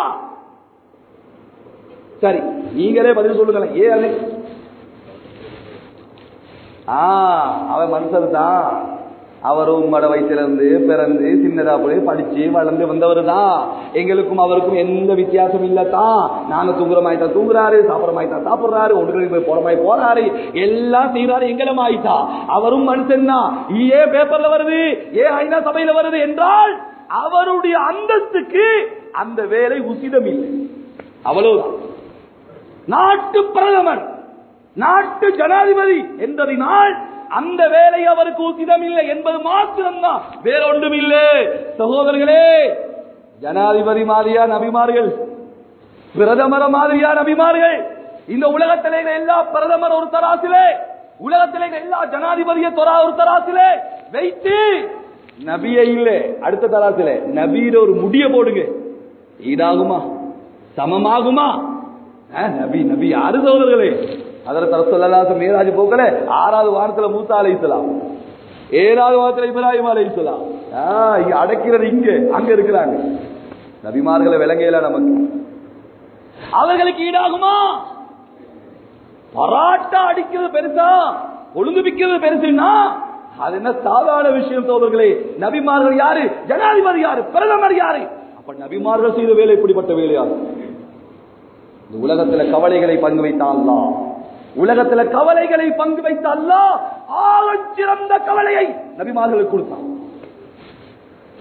சரி, நீங்களே பதில் சொல்லுங்களேன். ஏன் அவன் மனுஷர் தான். அவரும் உம்மட வயிற்றிலிருந்து பிறந்து சின்னதா போய் படிச்சு வளர்ந்து வந்தவர் தான். எங்களுக்கும் அவருக்கும் எந்த வித்தியாசம் இல்லத்தான். நாங்க தூங்குற மாதிரி தான் தூங்குறாரு, சாப்பிட்ற மாதிரி தான் சாப்பிடுறாரு, ஒன்று போய் போற மாதிரி போறாரு, எல்லாம் செய்யறாரு. எங்களும் ஆயிட்டா அவரும் மனுஷன் தான். ஏன் பேப்பர்ல வருது, ஏன் ஐநா சபையில வருது என்றால் அவருடைய அந்தஸ்துக்கு அந்த வேலை உசிதம் இல்லை, அவ்வளவுதான். நாட்டு பிரதமர், நாட்டு ஜனாதிபதி என்பதனால் அந்த வேலை அவருக்கு உசிதம் இல்லை என்பது மாத்திரம்தான், வேற ஒன்றும் இல்லை. சகோதரர்களே, ஜனாதிபதி மாதிரியா நபிமார்கள், பிரதமர மாதிரியா நபிமார்கள்? இந்த உலகத்திலே எல்லா பிரதமர் ஒரு தராசிலே, உலகத்திலே எல்லா ஜனாதிபதிய ஒரு தராசிலே வைத்து நபியை இல்லை அடுத்த தராசிலே நபீர ஒரு முடிய போடுங்க, ஈடாகுமா, சமமாகுமா? நபி நபி யாரு சகோதரர்களே? அதற்கு ரசூலுல்லாஹி மேராஜ் போகல 6வது வாரத்துல மூசா அலைஹிஸ்ஸலாம், 7வது வாரத்துல இப்ராஹிம் அலைஹிஸ்ஸலாம். இங்க அடக்கிறது இங்க, அங்க இருக்கிறாங்க. நபிமார்களை விளங்கல நமக்கு. அவர்களுக்கு ஈடாகுமா? பராட்டா அடிக்கிறது பெருசா, ஒழுங்கு பிக்கிறது பெருசுன்னா அது என்ன சாதாரண விஷயம் தோழர்களே? நபிமார்கள் யாரு? ஜனாதிபதி யாரு? பிரதமர் யாரு? அப்ப நபிமார்கள் செய்த வேலை எப்படிப்பட்ட வேலையா? இந்த உலகத்துல கவலைகளை பங்கு வைத்த அல்லாஹ், உலகத்துல கவலைகளை பங்கு வைத்த அல்லாஹ் ஆகச் சிறந்த கவலையை நபிமார்களுக்கு கொடுத்தான்.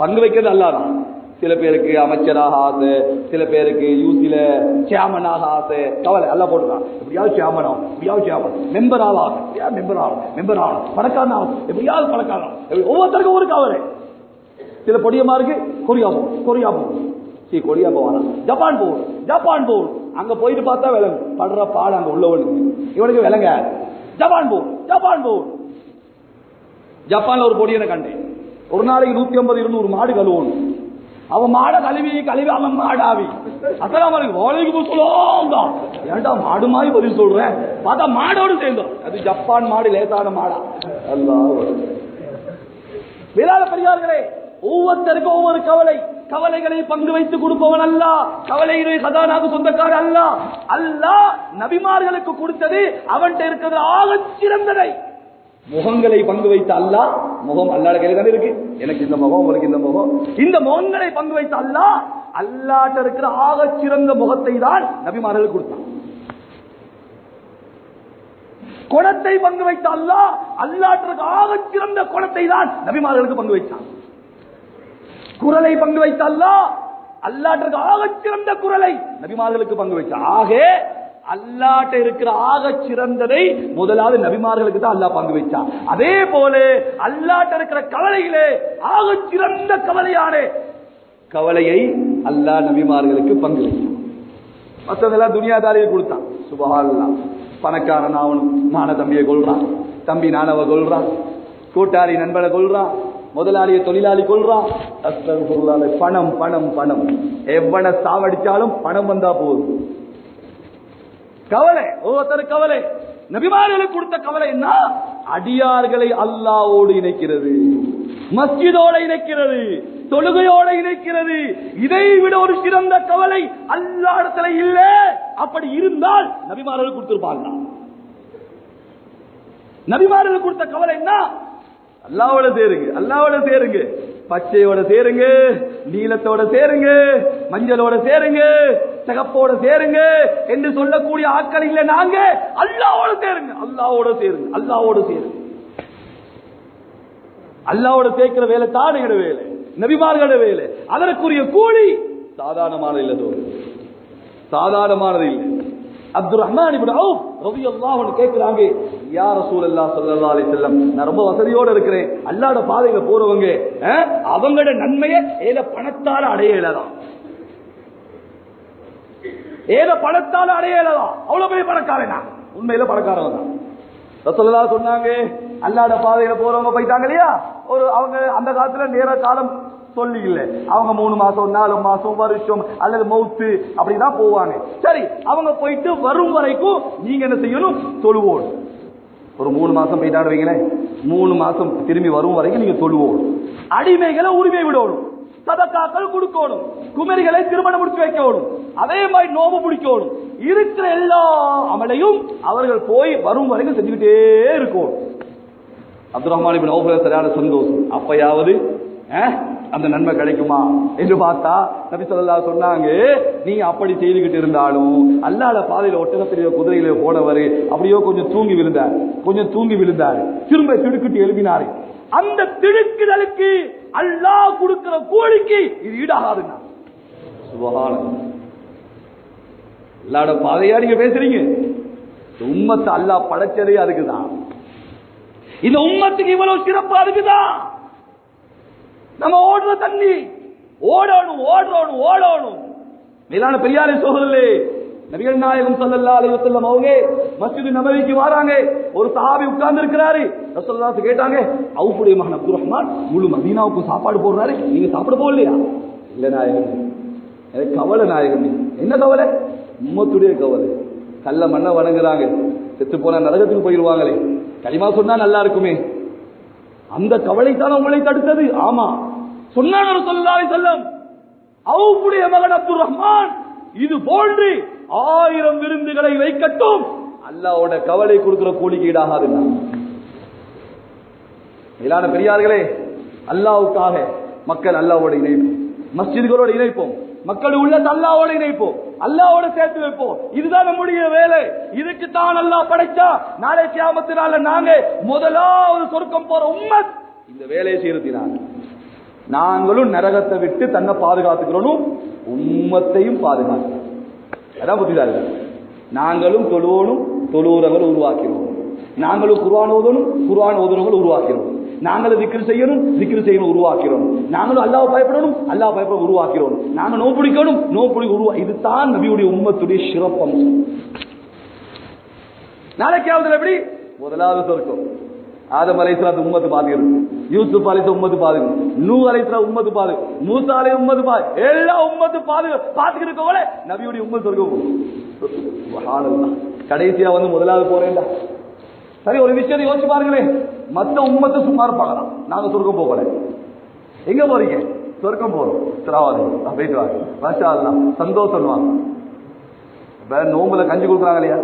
பங்கு வைக்கிறது அல்லாஹ் தான். சில பேருக்கு அமைச்சராக ஆசை, சில பேருக்கு யூசில சேர்மனாக ஆசை, கவலை எல்லாம் போட்டுதான். எப்படியாவது சேர்மனம், எப்படியாவது சேர்மன், மெம்பர் ஆகலாம், மெம்பர் ஆகலாம், பணக்காரன் ஆகலாம், எப்படியாவது பணக்காரன். ஒவ்வொருத்தருக்கும் ஒரு கவலை. சில பொடியமா இருக்கு, கொரியா போகும், கொரியா போவானா, ஜப்பான் போகணும். அங்க போயிட்டு பார்த்தா விலங்கு படுற பாடு அங்க உள்ளவனுக்கு, இவனுக்கு விலங்க ஜப்பான் போகணும். ஜப்பான்ல ஒரு பொடியனை கண்டேன். ஒரு நாளைக்கு 150-200 மாடு கழுவணும். அவன் மாட கழுவி அவன் மாடாவி ஏன்டா மாடு மாதிரி பதில் சொல்றேன். பார்த்தா மாடோடு சேர்ந்தோம். அது ஜப்பான் மாடு, லேசான மாடா. வேளாண் பெரியார்களே, ஒவ்வொருத்தருக்கும் ஒவ்வொரு கவலைகளை பங்கு வைத்து கொடுப்பவன் அல்லாஹ். கவலையினுடைய கதானாக சொந்தக்கார அல்லாஹ் நபிமார்களுக்கு கொடுத்தது அவன்கிட்ட இருக்கிறது ஆகச் சிறந்ததை. முகங்களை பங்கு வைத்த அல்லாஹ், முகம் அல்லாஹ் கையில தானே இருக்கு. எனக்கு இந்த முகம், உங்களுக்கு இந்த முகம். இந்த முகங்களை பங்கு வைத்த அல்லாஹ்ட்ட இருக்கிற ஆகச் சிறந்த முகத்தை தான் நபிமார்களுக்கு கொடுத்தான். குணத்தை பங்கு வைத்த அல்லாஹ்ட்ட இருக்கிற ஆகச் சிறந்த குணத்தை தான் நபிமார்களுக்கு பங்கு வைத்தான். குரலை பங்கு வைத்த அல்லாஹ்ட்ட இருக்கிற ஆகச் சிறந்த குரலை நபிமார்களுக்கு பங்கு வைத்தான். ஆக அல்லாஹ்ட்ட இருக்கிற ஆகச் சிறந்ததை முதலாவது நபிமார்களுக்கு தான் அல்லாஹ் பங்கு வைச்சான். அதே போல அல்லாஹ்ட்ட இருக்கிற கவலையிலே ஆகச் சிறந்த கவலையான கவலையை அல்லாஹ் நபிமார்களுக்கு பங்கு வைச்சான். மற்றதெல்லாம் துனியாதாரியை கொடுத்தான். சுபஹானல்லாஹ். பணக்காரன் ஆகணும், நான தம்பியை கொள்றான், தம்பி நானவ கொள்றான், கூட்டாளி நண்பனை கொள்றான், முதலாளியை தொழிலாளி கொள்றான். பணம் பணம் பணம், எவ்வளவு சாவடிச்சாலும் பணம் வந்தா போதும். கவலை, ஒவ்வொருத்தர் கவலை. நபிமார்களுக்கு கொடுத்த கவலை என்ன? அடியார்களை அல்லாஹ்வோடு இணைக்கிறது, மஸ்ஜிதோடு இணைக்கிறது, தொழுகையோடு இணைக்கிறது. இதை விட ஒரு சிறந்த கவலை அல்லாஹ்விடத்தில் இல்ல. அப்படி இருந்தால் நபிமார்கள் கொடுத்திருப்பாங்க. நபிமார்கள் கொடுத்த கவலை என்ன? அல்லாஹ்வோட சேருங்க, பச்சையோட சேருங்க, நீலத்தோட சேருங்க, மஞ்சளோட சேருங்க, சிகப்போட சேருங்க என்று சொல்லக்கூடிய ஆட்கள் இல்ல. நாங்க அல்லாஹ்வோட சேருங்க, அல்லாஹ்வோட சேருங்க. அல்லாஹ்வோட சேர்க்கிற வேலை தானுகிற வேலை, நபிமார்களோட வேலை. அதற்குரிய கூலி சாதாரணமானது இல்லை. அப்துல் ரஹ்மான் இப்னு அவுஃப் ரலியல்லாஹு அன்ஹு கேக்குறாங்க, யா ரசூலல்லாஹ் ஸல்லல்லாஹு அலைஹி வஸல்லம், நான் ரொம்ப வசதியோட இருக்கிறேன், அல்லாஹ்வோட பாதையில போறவங்க அவங்களோட நன்மையை ஏல பணத்தால அடையலதான், அவ்வளவு பெரிய பணக்காரனா? உண்மையில பணக்காரன் தான். ரசூலுல்லாஹ் சொன்னாங்க, அல்லாஹ்வோட பாதையில போறவங்க போயிட்டாங்க இல்லையா, அவங்க அந்த காலத்துல நேர காலம் சொல்லி இல்ல, அவங்க 3 மாசம் 4 மாசம் வருஷம் அல்லது மௌத்து அப்படிதான் போவாங்க. சரி, அவங்க போயிட்டு வரும் வரைக்கும் நீங்க என்ன செய்யணும்? தொழுவோடு. ஒரு 3 மாசம் போயிட்டாங்க வைங்களேன், 3 மாசம் திரும்பி வரும் வரைக்கும் நீங்க தொழுவோடு. அடிமைகளை உரிமை விடணும், சதக்காக்கள் கொடுக்கணும், குமரிகளை திருமணம் முடிச்சு வைக்கணும், அதே மாதிரி நோம்பு பிடிக்கணும். இருக்கிற எல்லா அமலையும் அவர்கள் போய் வரும் வரைக்கும் செஞ்சுக்கிட்டே இருக்கும். அப்துல் ரஹ்மான் இப்னு அவுஃப் சரியான சந்தோஷம். அப்பயாவது அந்த நன்மை கிடைக்குமா என்று பார்த்தா நபி ஸல்லல்லாஹு அலைஹி சொன்னாங்க, நீங்க அப்படி செய்துகிட்டு இருந்தாலும் அல்லாஹ்வோட பாதையில ஒட்டகத்திலேயோ குதிரையிலேயோ போனவர் அப்படியோ கொஞ்சம் தூங்கி விழுந்தார், திரும்ப திடுக்கிட்டு எழுப்பினாரு. அந்த திடுக்குதலுக்கு அல்லாஹ் கொடுக்கிற கூலிக்கு இது ஈடாகாதுங்க. சுப்ஹானல்லாஹ். அல்லாஹ்வோட பாதையா நீங்க பேசுறீங்க. உம்மத்தை அல்லாஹ் படைச்சதே அதுக்குதான். இந்த உம்மத்துக்கு இவ்வளவு சிறப்பு அதுக்குதான். நம்ம ஓடுற தண்ணி ஓடணும். மேலான பெரியாரை சோதரே, நபிகள் நாயகம் ஸல்லல்லாஹு அலைஹி வஸல்லம் அவங்க மஸ்ஜித் நபவிக்கு வராங்க. ஒரு சஹாபி உட்கார்ந்து இருக்கிறாரு. ரசூலுல்லாஹ் கேட்டாங்க, அவுஃபுடைய மகன் அப்துல் ரஹ்மான் முழு மதீனாவுக்கு சாப்பாடு போடுறாரு, நீங்க சாப்பிட போகலையா? இல்ல நாயகம், எனக்கு கவலை நாயகம். என்ன கவலை? உம்மத்துடைய கவலை. கல்ல மண்ண வணங்குறாங்க, செத்து போன நரகத்துக்கு போயிருவாங்களே, களிமா சொன்னா நல்லா இருக்குமே, அந்த கவலை தான் உங்களை தடுத்தது. ஆமா சொன்னாங்க ஸல்லல்லாஹு அலைஹி வஸல்லம், அவுஃபுடைய மகன் அப்துல் ரஹ்மான் இது போன்று 1000 விருந்துகளை வைக்கட்டும், அல்லாஹ்வோட கவலை கொடுக்கிற கூலிக்கு ஈடாகாதுங்க. மேலான பெரியார்களே, அல்லாஹ்வுக்காக மக்கள் அல்லாஹ்வோட இணைப்போம், மஸ்ஜிதுகளோட இணைப்போம், மக்கள் உள்ள அல்லாஹ்வோட இணைப்போம், அல்லாஹ்வோட சேர்த்து வைப்போம். இதுதான் நம்முடைய வேலை. இதுக்கு தான் அல்லாஹ் படைச்சா. நாளை கியாமத்தினால நாங்க முதலாவது சொர்க்கம் போற உம்மத் இந்த வேலையை செய்யறதினால நாங்களும் நரகத்தை விட்டு தன்னை பாதுகாத்துக்கிறோம், உம்மத்தையும் பாதுகாக்கிறோம். அதான் புத்திதார்கள். நாங்களும் தொழுவோனும், தொழுவுறவர்கள் உருவாக்கிறோம். நாங்களும் குர்ஆன் ஓதணும், குர்ஆன் ஓதுறவர்கள் உருவாக்கிறோம். நாங்களும் திக்ர் செய்யணும், திக்ர் செய்யணும் உருவாக்கிறோம். நாங்களும் அல்லாஹ் பயப்படணும், அல்லாஹ் பயப்பட உருவாக்கிறோம். நாங்க நோன்பு பிடிக்கணும், நோன்பு பிடிக்க இதுதான் நபியுடைய உம்மத்துடைய சிறப்பம்சம். நாளைக்காவது எப்படி? முதலாவது சொர்க்கம். ஆதம் அலைஹிஸ்ஸலாம் உம்மத்து பாதுகாப்பு, யூசுப் அலைஹிஸ்ஸலாம் உம்மத்து பாதுகாப்பு, நூஹ் அலைஹிஸ்ஸலாம் உம்மத்து பாதுகாப்பு, மூசா அலைஹிஸ்ஸலாம் உம்மத்து பாதுகாப்பு, எல்லா உம்மத்து பாதுகாக்கிறவங்களே நபியுடைய உம்மத்து சொர்க்கம். சுப்ஹானல்லாஹ். கடைசியா வந்து முதலாவது போறேன்டா. சரி, ஒரு விஷயத்தை யோசிச்சு பாருங்களேன். மத்த உம்மத்து சும்மா இருப்பாங்களா? நாங்க சொர்க்கம் போகல. எங்க போறீங்க? சொர்க்கம் போறோம். திராவாதி போயிட்டு வாங்க, மாஷா அல்லாஹ், சந்தோஷம் வாங்க. இப்ப நோம்புல கஞ்சி கொடுக்குறாங்க இல்லையா?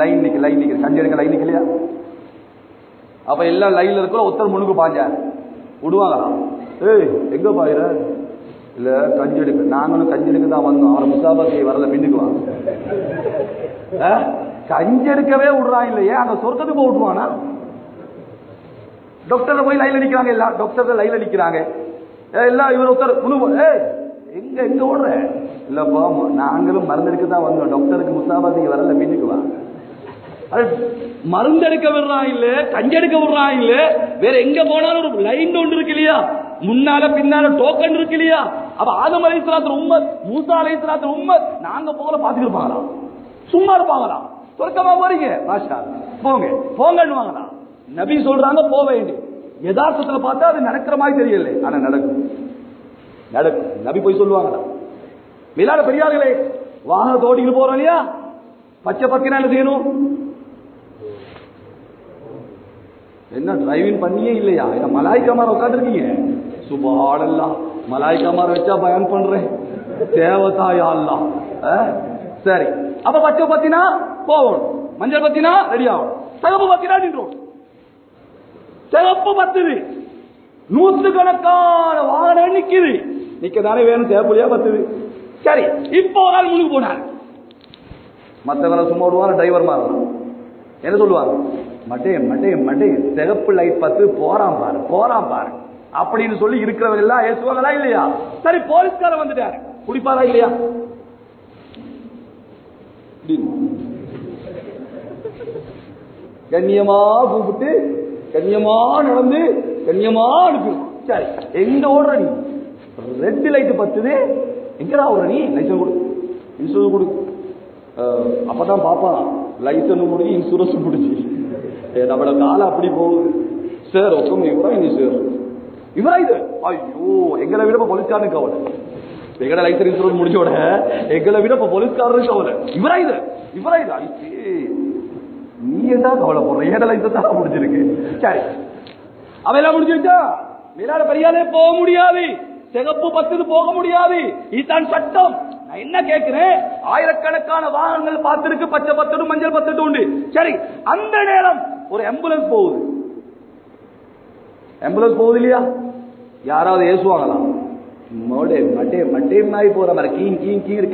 லைன் நிக்க கஞ்சி எடுக்க லைன் நிக்கலையா? அப்ப எல்லாம் லைன்ல இருக்கிற ஒருத்தர் முன்னுக்கு பாஞ்ச விடுவாங்களா? ஏய் எங்க பாயிர? இல்ல கஞ்சி எடுக்க. நாங்களும் கஞ்சி எடுக்க தான் வந்தோம், அவரை முசாபாக்கை வரல, பின்னுக்கு வாங்க. கஞ்சி எடுக்கவே விடுறான் இல்லையே, அங்க சொர்க்கத்துக்கு போய் விட்டுருவானா? டாக்டர் போய் லைன்ல நிக்கிறாங்க, எல்லாம் டாக்டர் லைன்ல நிக்கிறாங்க எல்லாம். இவர் ஒருத்தர் முழு எங்க எங்க ஓடுற? இல்லப்பா நாங்களும் மருந்தெடுக்க தான் வந்தோம், டாக்டருக்கு முசாபாக்கை வரல, பின்னுக்கு வாங்க. மருந்தெடுக்க விடுறான் இல்ல, கஞ்செடுக்க விடுறான் இல்ல, வேற எங்க போனாலும் ஒரு லைன் ஒன்று இருக்கு இல்லையா? முன்னால பின்னால டோக்கன் இருக்கு இல்லையா? அப்ப ஆதம் அலைஹிஸ்ஸலாத்து உம்மத், மூசா அலைஹிஸ்ஸலாத்து உம்மத் நாங்க போகல பாத்துக்கிருப்பாங்களா? சும்மா இருப்பாங்களா? சொர்க்கமா போறீங்க, மாஷா போங்க போங்கன்னு நபி சொல்றாங்க, போக வேண்டிய யதார்த்தத்துல பார்த்தா அது நடக்கிற மாதிரி தெரியல, ஆனா நடக்கும். நபி போய் சொல்லுவாங்களா? மேலான பெரியார்களே, வாகனத்தை ஓட்டிட்டு போறோம் இல்லையா? பச்சை பத்தினா என்ன செய்யணும்? என்ன டிரைவிங் பண்ணியே இல்லையா? என்ன மலாய்க்காமார உட்காந்துருக்கீங்க? சுப்ஹானல்லாஹ், மலாய்க்காமார வச்சா பயன் பண்றேன், தேவதாயா அல்லாஹ். சரி, அப்ப பச்சை பத்தினா போகணும், மஞ்சள் பத்தினா ரெடி ஆகும், சிவப்பு பத்தினா நின்றோம். சிவப்பு பத்துது, நூற்றுக்கணக்கான வாகனம் நிக்குது, நிக்கதானே வேணும், தேவையா பத்துது. சரி, இப்போ ஒரு ஆள் முன்னுக்கு போனார். மற்றவரை சும்மா விடுவாங்க, டிரைவர் மாறலாம். என்ன சொல்லுவாங்க? மட்டே சிகப்பு லைட் பத்து போறான் பாரு அப்படின்னு சொல்லி இருக்கிறவங்க எல்லாம் ஏசுவாங்களா இல்லையா? சரி, போலீஸ்காரன் வந்துட்டாரு, குடிப்பாரா இல்லையா? கண்ணியமா கூப்பிட்டு, கண்ணியமா நடந்து, கண்ணியமா அனுப்பிடும். சரி, எங்க ஓடுற நீ? ரெட் லைட் பத்துது, எங்கடா ஓடுற நீ? லைசன்ஸ் கொடு, இன்சூரன்ஸ் கொடு. அப்பதான் பாப்பான், லைசன்ஸ் முடிஞ்சு இன்சூரன்ஸ் முடிஞ்சு, நம்மளோட காலம் அப்படி போகுது. சார் ஒக்கம் இவரா இனி சார் இவரா இது? ஐயோ, எங்களை விட போலீஸ்காரனுக்கு கவலை. எங்கட லைசன்ஸ் இன்சூரன்ஸ் முடிஞ்சோட எங்களை விட போலீஸ்காரனுக்கு கவலை. இவரா இது? நீ என்ன கவலை போடுற? ஏட லைசன்ஸ் தான் முடிஞ்சிருக்கு. சரி, அவையெல்லாம் முடிஞ்சிருச்சா? மேலான பெரியாலே போக முடியாது, சிகப்பு பத்துது போக முடியாது, இதுதான் சட்டம். நான் என்ன கேட்கிறேன், ஆயிரக்கணக்கான வாகனங்கள் பார்த்திருக்கு, பச்சை பத்தடு மஞ்சள் பத்தடு உண்டு. சரி, அந்த நேரம் ஒரு ஆம்புலன்ஸ் போகுது, ஆம்புலன்ஸ் போகுது இல்லையா? யாராவது ஏசுவாங்களா? மட்டே போற மாதிரி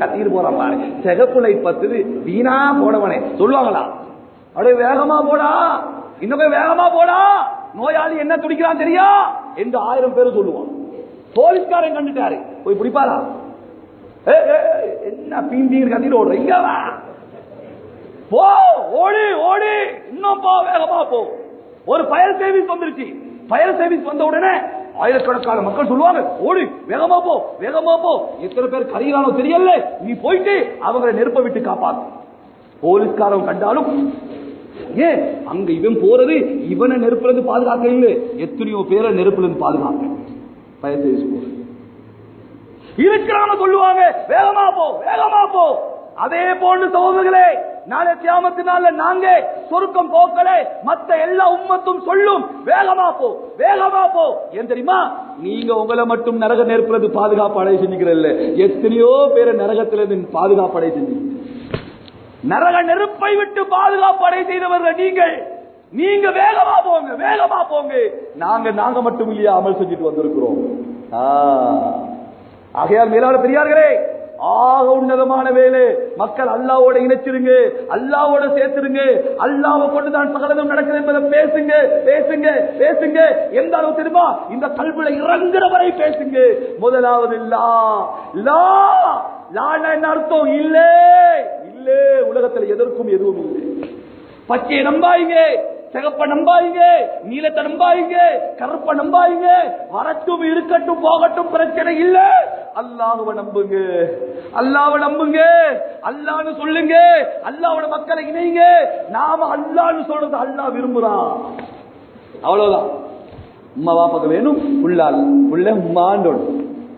கத்திட்டு போறான் பாரு, சிகப்பு லைட் பத்துது, வீணா போனவனே சொல்லுவாங்களா? அப்படியே வேகமா போடா, இன்னும் வேகமா போடா, நோயாளி என்ன துடிக்கிறான் தெரியா என்று 1000 பேர் சொல்லுவான். போலீஸ்காரன் கண்டுட்டாரு, போய் பிடிப்பாரா? என்ன பீந்தீர் கத்திட்டு ஓடுற? இங்க வா, போ, ஓடு, இன்னும் போ, வேகமா போ. ஒரு ஃபயர் சர்வீஸ் வந்துருச்சு. ஃபயர் சர்வீஸ் வந்த உடனே ஆயிரக்கணக்கான மக்கள் சொல்லுவாங்க, ஓடு, வேகமா போ. எத்தனை பேர் கரையிறானோ தெரியல, நீ போயிட்டு அவங்களை நெருப்ப விட்டு காப்பாத்து. போலீஸ்காரன் கண்டாலும் ஏன் அங்க இவன் போறது, இவனை நெருப்புல இருந்து பாதுகாக்க இல்லை, எத்தனையோ பேரை நெருப்புல இருந்து பாதுகாக்க ஃபயர் சர்வீஸ் போறது இருக்கிறாங்க. சொல்லுவாங்க, வேகமா போ. அதே போன்று சகோதரர்களே, நாளை கியாமத்தினால நாங்க சொர்க்கம் போக்கல, மத்த எல்லா உம்மத்தும் சொல்லும், வேகமா போ. ஏன் தெரியுமா? நீங்க உங்களை மட்டும் நரக நெருப்புறது பாதுகாப்பு அடைய செஞ்சுக்கிறல்ல, எத்தனையோ பேரை நரகத்திலிருந்து பாதுகாப்பு அடைய செஞ்சு, நரக நெருப்பை விட்டு பாதுகாப்பு அடைய செய்தவர்கள் நீங்கள். நீங்க வேகமா போங்க, வேகமா போங்க. நாங்க மட்டும் இல்லையா அமல் செஞ்சுட்டு வந்திருக்கிறோம். ஆகையால் மேலான பெரியார்களே, ஆக உன்னதமான வேலை மக்கள் அல்லாஹ்வோட இணைச்சிருங்க, அல்லாஹ்வோட சேர்த்துருங்க. அல்லாஹ்வை கொண்டு தான் சகலமும் நடக்குது என்பதை பேசுங்க, பேசுங்க, பேசுங்க. எந்த அளவு தெரியுமா? இந்த கல்வில இறங்குற வரை பேசுங்க. முதலாவது லா லா லானா என்ன அர்த்தம்? இல்லே இல்லே, உலகத்தில் எதற்கும் எதுவும் இல்லை. பச்சையை நம்பாயிங்க, சிகப்ப நம்பாயிங்க, நீலத்தை நம்பாயிங்க, கருப்ப நம்பாயிங்க. வரட்டும் இருக்கட்டும் போகட்டும் பிரச்சனை இல்ல. அல்லாஹ்வை நம்புங்க, அல்லாஹ்வை நம்புங்க, அல்லாஹ்னு சொல்லுங்க. அல்லாஹ்வோட மக்களை இணைங்க. நாம அல்லாஹ்னு சொல்றது அல்லாஹ் விரும்புறான். அவ்வளவுதான். உம்மா வாப்பாக்கு வேணும், புள்ளால் புள்ள உம்மாண்டோடு,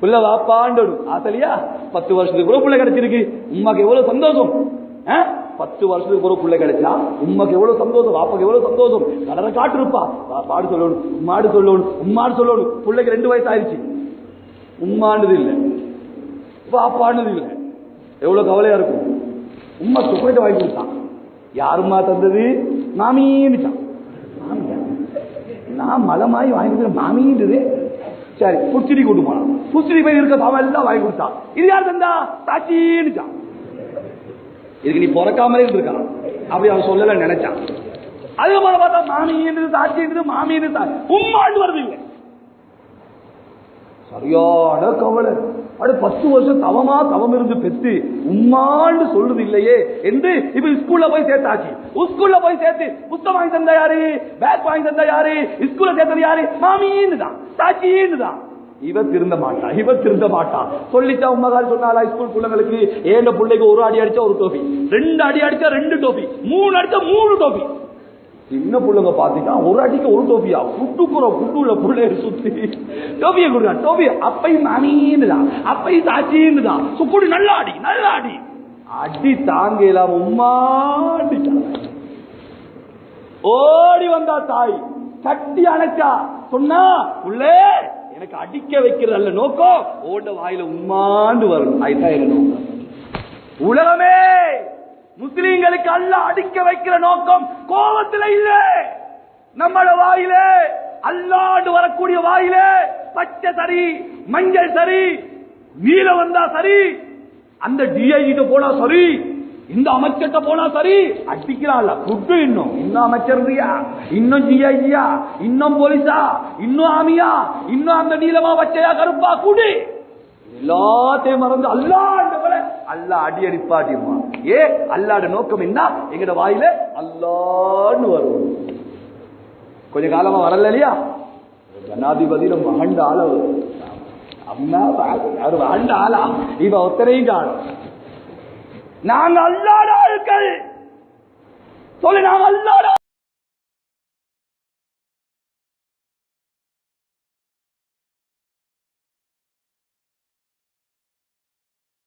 புள்ள வாப்பாண்டோடு. ஆசலியா 10 வருஷத்துக்கு கூட புள்ள கிடைச்சிருக்கு. உம்மாக்கு எவ்வளவு சந்தோஷம். 10 வருஷத்துக்கு ஒரு பிள்ளை கிடைச்சா உம்மாக்கு எவ்வளவு சந்தோஷம், வாப்பாக்கு எவ்வளவு சந்தோஷம். கடலை காட்டு இருப்பா, பாடு சொல்லணும், உம்மாடு சொல்லணும், உம்மாடு சொல்லணும். பிள்ளைக்கு 2 வயசு ஆயிடுச்சு, உம்மாண்டது இல்லை, வாப்பாண்டது இல்லை. எவ்வளவு கவலையா இருக்கும். உம்மா சாக்லேட் வாங்கி கொடுத்தான், யாருமா தந்தது? மாமின்னுச்சான். மாமியா? நான் மலமாயி வாங்கி கொடுத்த மாமின்றது. சரி, புச்சிடி கூட்டு போனான். புச்சிடி போய் இருக்க பாவம் எல்லாம் வாங்கி கொடுத்தான். இது யார் தந்தா? தாச்சின்னுச்சான். இதுக்கு நீ பிறக்காமலே இருந்திருக்கான், அப்படி அவன் சொல்லல நினைச்சான். அதுக்கப்புறம் பார்த்தா மாமின்றது, தாச்சின்றது, மாமின்னு உம்மாண்டு வருது இல்லை. சரியான கவலை. அது 10 வருஷம் தவம் இருந்து பெற்று உம்மாண்டு சொல்றது இல்லையே என்று இப்ப ஸ்கூல்ல போய் சேர்த்தாச்சு. ஸ்கூல்ல போய் சேர்த்து புத்தகம் வாங்கி தந்தா யாரு? பேக் வாங்கி தந்தா யாரு? ஸ்கூல்ல சேர்த்தது யாரு? மாமின்னு தான், தாச்சின்னு தான். இவ திருந்த மாட்டா, இவ திருந்த மாட்டா. சொல்லிச்சா உம்மகால் சொன்னாலா ஸ்கூல் பிள்ளைங்களுக்கு? ஏண்ட பிள்ளைக்கு 1 அடி அடிச்சா 1 டோபி, 2 அடி அடிச்சா 2 டோபி, 3 அடிச்சா 3 டோபி. சின்ன பிள்ளைங்க பாத்தீங்கன்னா 1 அடிக்கு 1 டோபியா? குட்டுல பிள்ளைய சுத்தி டோபியை கொடுக்க, டோபி அப்பையும் மாமின்னு தான், அப்பையும் தாச்சின்னு தான். சுக்குடி நல்லா அடி, நல்லா அடி. அடி தாங்க இல்லாம உம்மாடிச்சா. ஓடி வந்தா தாய், கட்டி அணைச்சா. சொன்னா உள்ளே எனக்கு அடிக்க வைக்கிறது அல்ல நோக்கம், ஓட வாயில உம்மாண்டு வரணும். அதுதான் என்ன நோக்கம். உலகமே முஸ்லீம்களுக்கு அல்லாஹ் அடிக்க வைக்கிற நோக்கம் கோபத்தில் இல்ல. நம்மள வாயில அல்லாண்டு வரக்கூடிய வாயில பச்சை சரி, மஞ்சள் சரி, நீல வந்தா சரி, அந்த டிஐ போனா சரி, இந்த அமைச்சர்கிட்ட போனா சரி, அடிக்கிறாள். குட்டு இன்னும் அமைச்சர்யா, இன்னும் ஜிஐயா, இன்னும் போலீஸா, இன்னும் ஆமியா, இன்னும் அந்த நீலமா பச்சையா கருப்பா குடி எல்லாத்தையும் மறந்து அல்லாஹ் அடி அடிப்பாட்டிமா. ஏ அல்லாட நோக்கம் என்ன? எங்கட வாயில அல்லான்னு வரும். கொஞ்ச காலமா வரல இல்லையா? ஜனாதிபதி நம்ம ஆண்ட ஆள ஆண்ட ஆளா இவ ஒத்தனையும் காணும். நாங்க அல்லாட ஆட்கள் சொல்லு, நாங்க அல்லாட